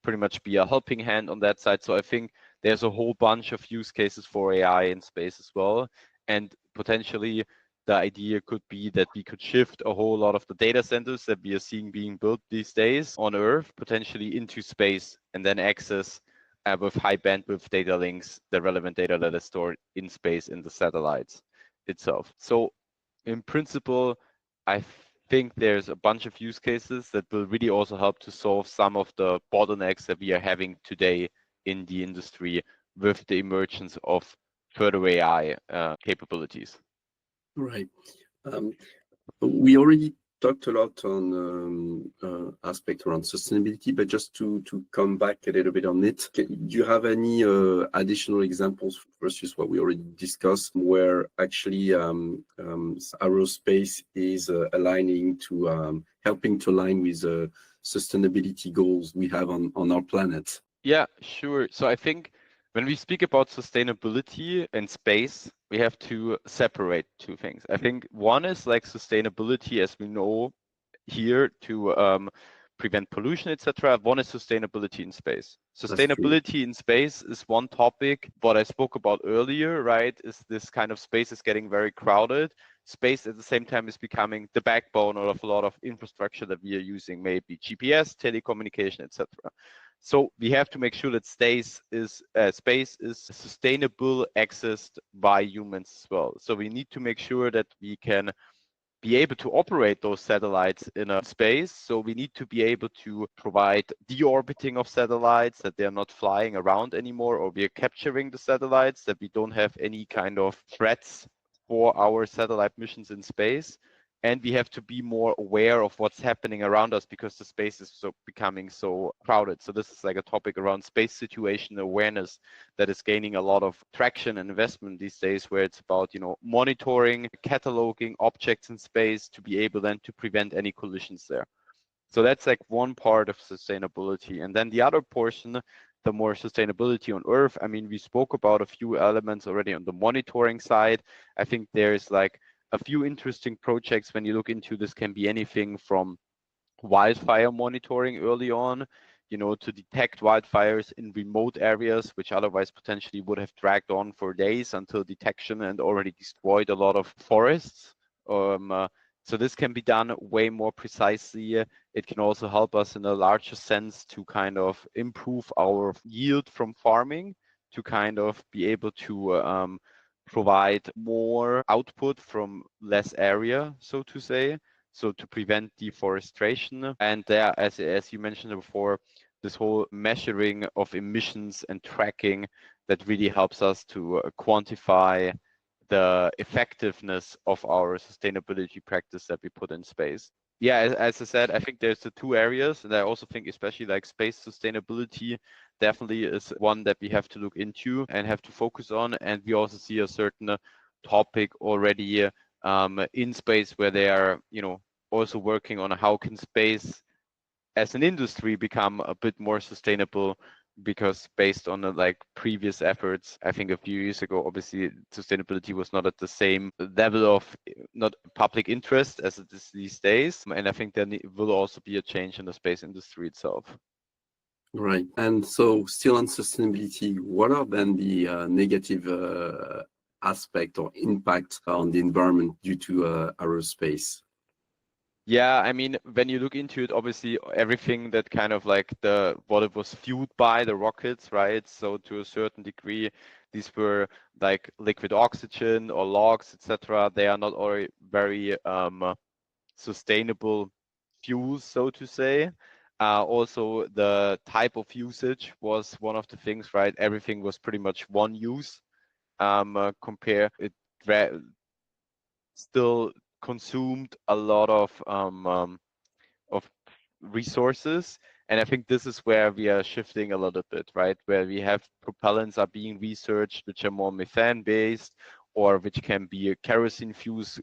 pretty much be a helping hand on that side. So I think there's a whole bunch of use cases for AI in space as well. And potentially the idea could be that we could shift a whole lot of the data centers that we are seeing being built these days on Earth, potentially into space, and then access with high bandwidth data links the relevant data that is stored in space in the satellites itself. So in principle, I think there's a bunch of use cases that will really also help to solve some of the bottlenecks that we are having today in the industry with the emergence of further AI capabilities. Right. We already talked a lot on aspect around sustainability, but just to come back a little bit on it, do you have any additional examples versus what we already discussed, where actually aerospace is aligning to helping to align with sustainability goals we have on our planet? Yeah, sure. So I think when we speak about sustainability and space, we have to separate two things. I think one is like sustainability, as we know here, to prevent pollution, etc. One is sustainability in space. Sustainability in space is one topic. What I spoke about earlier, right, is this kind of space is getting very crowded. Space at the same time is becoming the backbone of a lot of infrastructure that we are using, maybe GPS, telecommunication, etc. So we have to make sure that space is sustainable, accessed by humans as well. So we need to make sure that we can be able to operate those satellites in a space. So we need to be able to provide deorbiting of satellites, that they're not flying around anymore, or we are capturing the satellites, that we don't have any kind of threats for our satellite missions in space. And we have to be more aware of what's happening around us, because the space is becoming so crowded. So this is like a topic around space situation awareness that is gaining a lot of traction and investment these days, where it's about, monitoring, cataloging objects in space to be able then to prevent any collisions there. So that's like one part of sustainability. And then the other portion, the more sustainability on Earth. I mean, we spoke about a few elements already on the monitoring side. I think there's like a few interesting projects when you look into this. Can be anything from wildfire monitoring early on, to detect wildfires in remote areas, which otherwise potentially would have dragged on for days until detection and already destroyed a lot of forests. So this can be done way more precisely. It can also help us in a larger sense to kind of improve our yield from farming, to kind of be able to provide more output from less area, so to say. So to prevent deforestation. And there, as you mentioned before, this whole measuring of emissions and tracking, that really helps us to quantify the effectiveness of our sustainability practice that we put in space. Yeah, as I said, I think there's the two areas, and I also think especially like space sustainability definitely is one that we have to look into and have to focus on. And we also see a certain topic already in space, where they are, also working on how can space as an industry become a bit more sustainable, because based on like previous efforts, I think a few years ago, obviously sustainability was not at the same level of not public interest as it is these days. And I think there will also be a change in the space industry itself. Right. And so still on sustainability, what are then the negative aspect or impact on the environment due to aerospace? Yeah, I mean, when you look into it, obviously everything that kind of like what it was fueled by, the rockets, right? So to a certain degree, these were like liquid oxygen or logs, etc. They are not all very sustainable fuels, so to say. Also, the type of usage was one of the things, right? Everything was pretty much one use. Compare it still consumed a lot of resources. And I think this is where we are shifting a little bit, right? Where we have propellants are being researched, which are more methane based, or which can be a kerosene fuels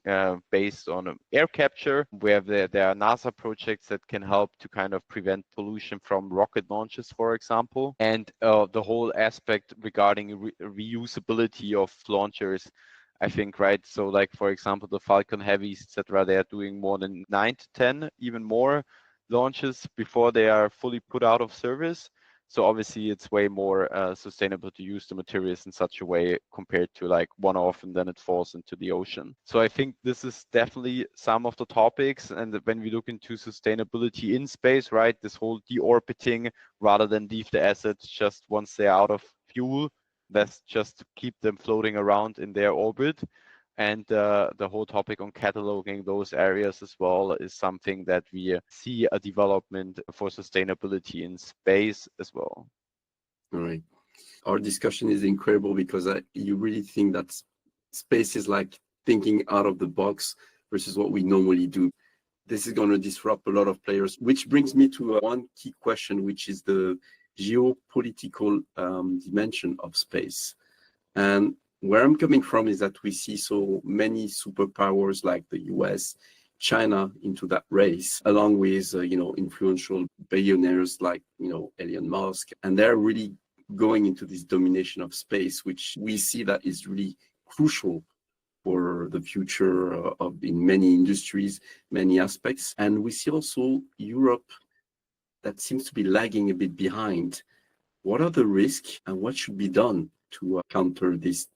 based on air capture, where there are NASA projects that can help to kind of prevent pollution from rocket launches, for example. And the whole aspect regarding reusability of launchers, I think, right? So like, for example, the Falcon Heavies, etc., they are doing more than 9 to 10, even more launches before they are fully put out of service. So obviously it's way more sustainable to use the materials in such a way compared to like one-off and then it falls into the ocean. So I think this is definitely some of the topics. And when we look into sustainability in space, right, this whole deorbiting rather than leave the assets just once they're out of fuel, let's just keep them floating around in their orbit. And the whole topic on cataloging those areas as well is something that we see a development for sustainability in space as well. All right. Our discussion is incredible because you really think that space is like thinking out of the box versus what we normally do. This is going to disrupt a lot of players, which brings me to one key question, which is the geopolitical dimension of space. And where I'm coming from is that we see so many superpowers like the US, China into that race, along with, influential billionaires like, Elon Musk. And they're really going into this domination of space, which we see that is really crucial for the future in many industries, many aspects. And we see also Europe that seems to be lagging a bit behind. What are the risks and what should be done to counter this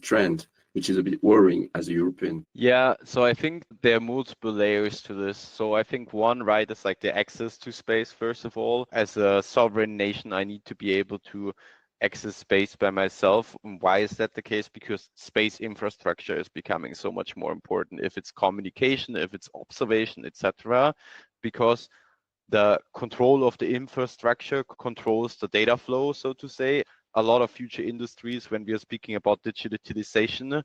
trend? which is a bit worrying as a European. Yeah, so I think there are multiple layers to this. So I think one, right, is like the access to space. First of all, as a sovereign nation, I need to be able to access space by myself. And why is that the case? Because space infrastructure is becoming so much more important. If it's communication, if it's observation, etc. Because the control of the infrastructure controls the data flow, so to say. A lot of future industries, when we are speaking about digitalization,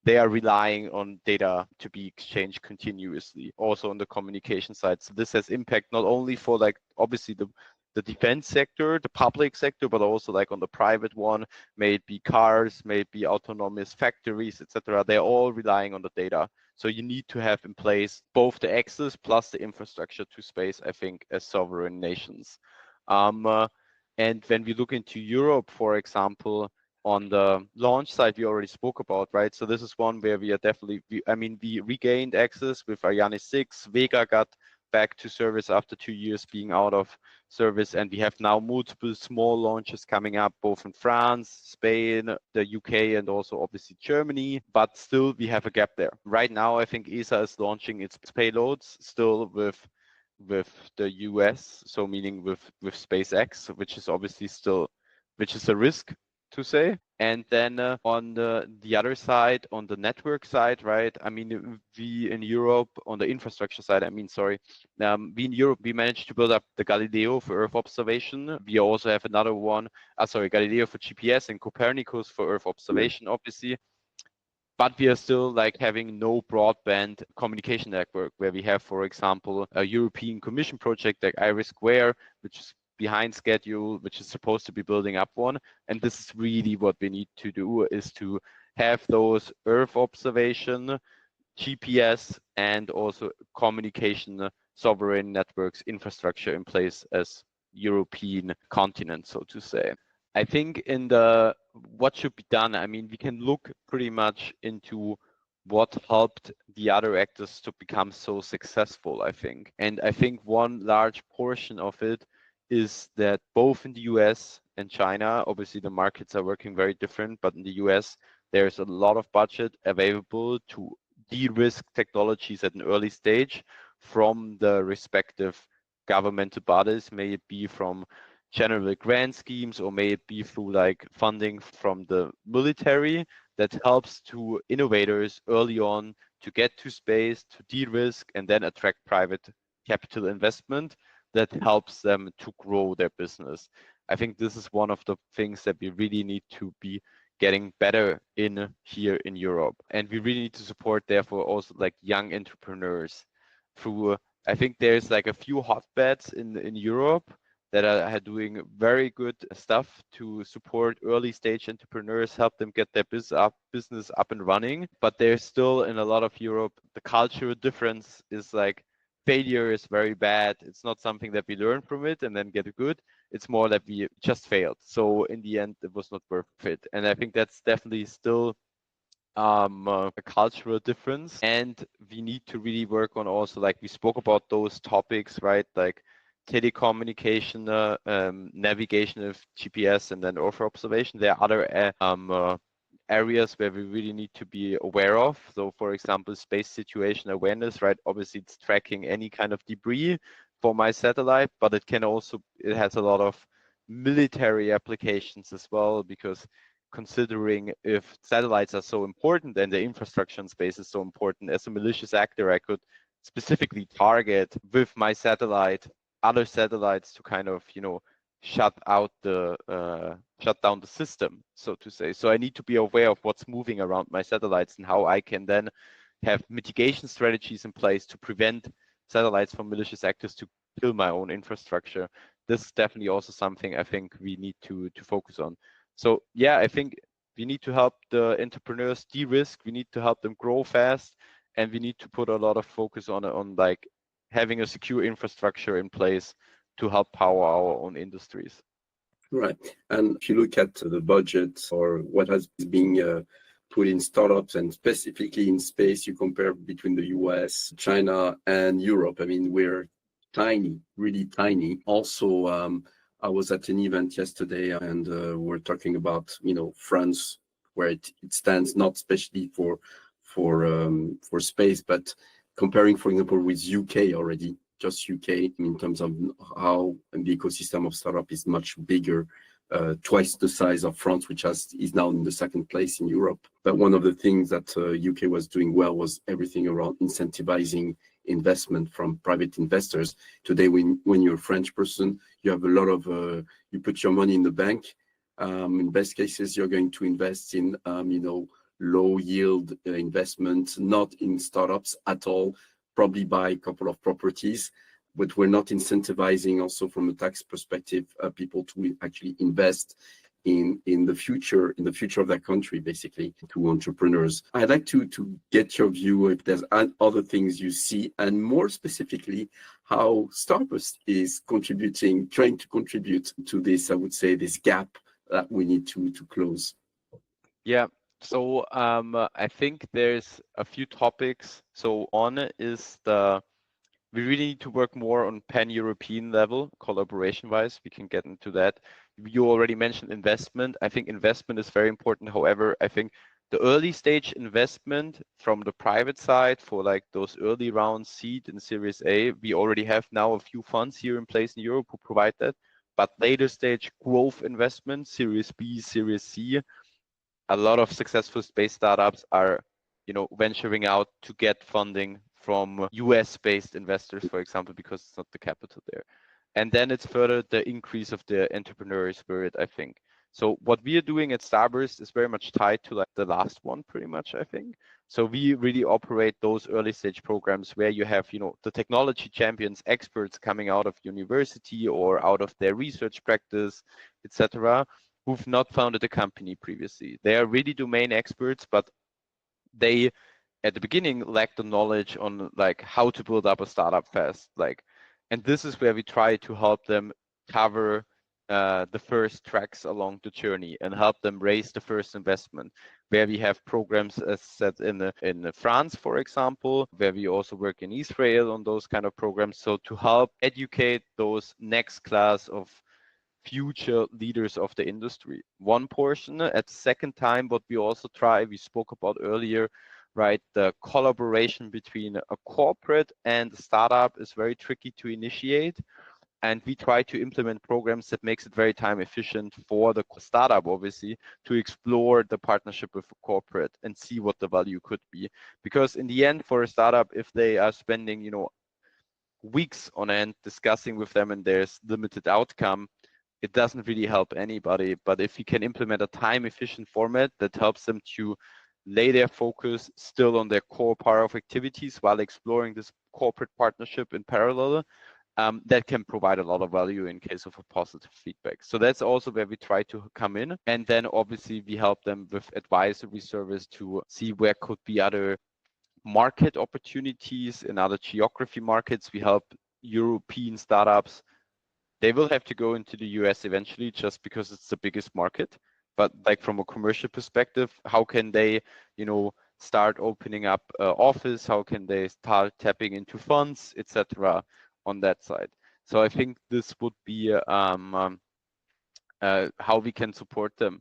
they are relying on data to be exchanged continuously, also on the communication side. So this has impact not only for like obviously the defense sector, the public sector, but also like on the private one, may it be cars, may it be autonomous factories, etc. They're all relying on the data. So you need to have in place both the access plus the infrastructure to space, I think, as sovereign nations. And when we look into Europe, for example, on the launch side, we already spoke about, right? So this is one where we are definitely, we regained access with Ariane 6. Vega got back to service after 2 years being out of service. And we have now multiple small launches coming up, both in France, Spain, the UK, and also obviously Germany. But still, we have a gap there. Right now, I think ESA is launching its payloads still with the US, so meaning with SpaceX, which is obviously still, which is a risk to say. And then on the other side, on the network side, right? I mean, we in Europe, on the infrastructure side, we in Europe, we managed to build up the Galileo for Earth observation. We also have another one, Galileo for GPS and Copernicus for Earth observation, obviously. But we are still like having no broadband communication network where we have, for example, a European Commission project like IRIS², which is behind schedule, which is supposed to be building up one. And this is really what we need to do, is to have those Earth observation, GPS, and also communication sovereign networks infrastructure in place as European continent, so to say. I think in the what should be done, I mean, we can look pretty much into what helped the other actors to become so successful, I think. And I think one large portion of it is that both in the US and China, obviously the markets are working very different, but in the US, there's a lot of budget available to de-risk technologies at an early stage from the respective governmental bodies, may it be from general grant schemes or may it be through like funding from the military that helps to innovators early on to get to space, to de-risk, and then attract private capital investment that helps them to grow their business. I think this is one of the things that we really need to be getting better in here in Europe. And we really need to support, therefore, also like young entrepreneurs through, I think there's like a few hotbeds in Europe that are doing very good stuff to support early stage entrepreneurs, help them get their business up and running. But there's still in a lot of Europe, the cultural difference is like failure is very bad. It's not something that we learn from it and then get good. It's more that we just failed. So in the end, it was not worth it. And I think that's definitely still a cultural difference. And we need to really work on also, like we spoke about those topics, right? Like telecommunication, navigation of GPS, and then Earth observation. There are other areas where we really need to be aware of. So for example, space situation awareness, right? Obviously it's tracking any kind of debris for my satellite, but it has a lot of military applications as well, because considering if satellites are so important and the infrastructure in space is so important, as a malicious actor, I could specifically target with my satellite other satellites to kind of, shut down the system, so to say. So I need to be aware of what's moving around my satellites and how I can then have mitigation strategies in place to prevent satellites from malicious actors to kill my own infrastructure. This is definitely also something I think we need to focus on. So yeah, I think we need to help the entrepreneurs de-risk, we need to help them grow fast, and we need to put a lot of focus on like having a secure infrastructure in place to help power our own industries. Right. And if you look at the budget or what has been put in startups and specifically in space, you compare between the US, China, and Europe. I mean, we're tiny, really tiny. Also, I was at an event yesterday and we're talking about, France, where it stands, not especially for space, but comparing, for example, with UK already, just UK in terms of how the ecosystem of startup is much bigger, twice the size of France, which is now in the second place in Europe. But one of the things that UK was doing well was everything around incentivizing investment from private investors. Today, when you're a French person, you have a lot of, you put your money in the bank. In best cases, you're going to invest in, low yield investments, not in startups at all, probably buy a couple of properties, but we're not incentivizing also from a tax perspective, people to actually invest in the future of that country, basically, to entrepreneurs. I'd like to get your view if there's other things you see, and more specifically, how Starburst is trying to contribute to this, I would say, this gap that we need to close. Yeah. So I think there's a few topics. So one is we really need to work more on pan-European level, collaboration-wise. We can get into that. You already mentioned investment. I think investment is very important. However, I think the early stage investment from the private side for like those early round seed and Series A, we already have now a few funds here in place in Europe who provide that. But later stage growth investment, Series B, Series C, a lot of successful space startups are, venturing out to get funding from US-based investors, for example, because it's not the capital there. And then it's further the increase of the entrepreneurial spirit, I think. So what we are doing at Starburst is very much tied to like the last one, pretty much, I think. So we really operate those early stage programs where you have, the technology champions, experts coming out of university or out of their research practice, etc., who've not founded a company previously. They are really domain experts, but they at the beginning lack the knowledge on like how to build up a startup fast. And this is where we try to help them cover the first tracks along the journey and help them raise the first investment, where we have programs as said in France, for example, where we also work in Israel on those kind of programs. So to help educate those next class of future leaders of the industry. One portion. At the second time, what we also we spoke about earlier, right? The collaboration between a corporate and a startup is very tricky to initiate. And we try to implement programs that makes it very time efficient for the startup, obviously, to explore the partnership with a corporate and see what the value could be. Because in the end, for a startup, if they are spending, weeks on end discussing with them and there's limited outcome, it doesn't really help anybody. But if you can implement a time efficient format that helps them to lay their focus still on their core part of activities while exploring this corporate partnership in parallel, that can provide a lot of value in case of a positive feedback. So that's also where we try to come in. And then obviously we help them with advisory service to see where could be other market opportunities in other geography markets. We help European startups. They will have to go into the US eventually just because it's the biggest market. But like from a commercial perspective, how can they, start opening up office? How can they start tapping into funds, etc. on that side? So I think this would be how we can support them.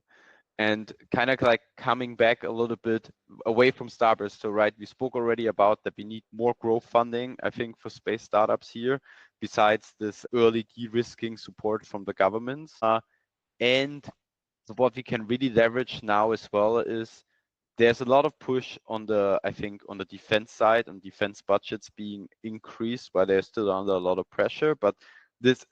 And kind of like coming back a little bit away from Starburst. So, right, we spoke already about that we need more growth funding, I think, for space startups here, besides this early de-risking support from the governments. And what we can really leverage now as well is there's a lot of push on the defense side and defense budgets being increased, while they're still under a lot of pressure. But this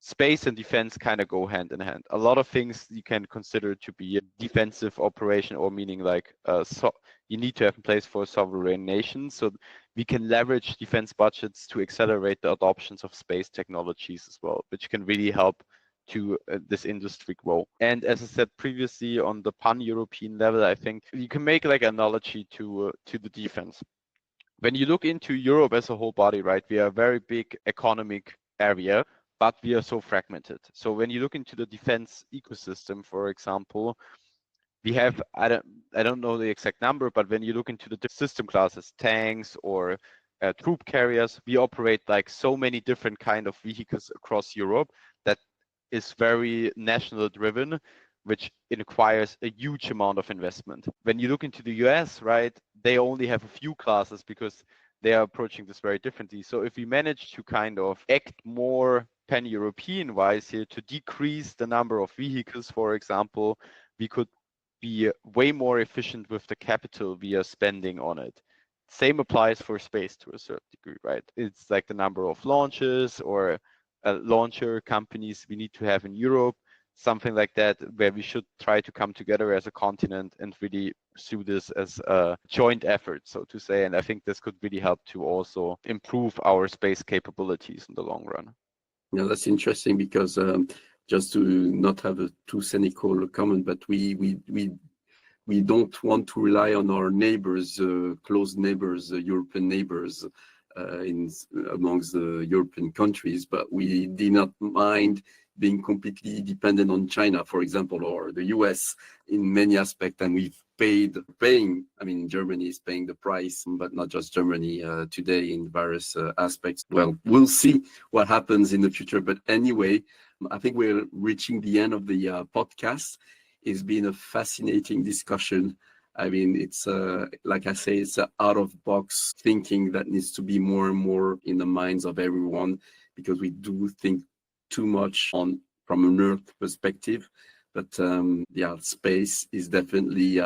space and defense kind of go hand in hand. A lot of things you can consider to be a defensive operation, or meaning like you need to have in place for a sovereign nation. So we can leverage defense budgets to accelerate the adoptions of space technologies as well, which can really help to this industry grow. And as I said previously, on the pan-European level, I think you can make like an analogy to the defense. When you look into Europe as a whole body, right, we are a very big economic area, but we are so fragmented. So when you look into the defense ecosystem, for example, we have, I don't know the exact number, but when you look into the system classes, tanks or troop carriers, we operate like so many different kind of vehicles across Europe that is very national driven, which it requires a huge amount of investment. When you look into the US, right, they only have a few classes because they are approaching this very differently. So if we manage to kind of act more pan-European wise here to decrease the number of vehicles, for example, we could be way more efficient with the capital we are spending on it. Same applies for space to a certain degree, right? It's like the number of launches or launcher companies we need to have in Europe, something like that, where we should try to come together as a continent and really pursue this as a joint effort, so to say. And I think this could really help to also improve our space capabilities in the long run. Yeah, that's interesting because just to not have a too cynical comment, but we don't want to rely on our neighbors, close neighbors, European neighbors amongst the European countries, but we do not mind being completely dependent on China, for example, or the US in many aspects. And we've paying, I mean, Germany is paying the price, but not just Germany today in various aspects. Well, we'll see what happens in the future. But anyway, I think we're reaching the end of the podcast. It's been a fascinating discussion. I mean, it's like I say, it's out of box thinking that needs to be more and more in the minds of everyone, because we do think too much from an Earth perspective. But yeah, space is definitely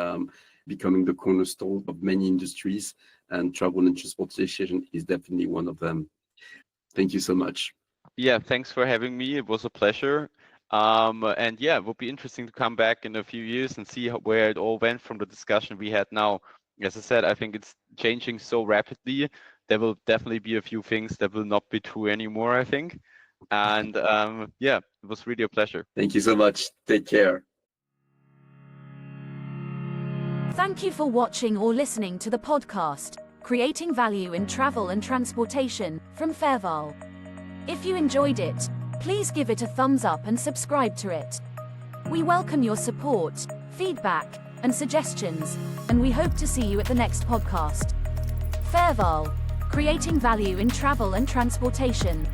becoming the cornerstone of many industries, and travel and transportation is definitely one of them. Thank you so much. Yeah, thanks for having me. It was a pleasure. And yeah, it would be interesting to come back in a few years and see where it all went from the discussion we had now. As I said, I think it's changing so rapidly. There will definitely be a few things that will not be true anymore, I think. And yeah, it was really a pleasure. Thank you so much. Take care. Thank you for watching or listening to the podcast, Creating Value in Travel and Transportation, from Fairval. If you enjoyed it, please give it a thumbs up and subscribe to it. We welcome your support, feedback, and suggestions, and we hope to see you at the next podcast. Fairval, Creating Value in Travel and Transportation.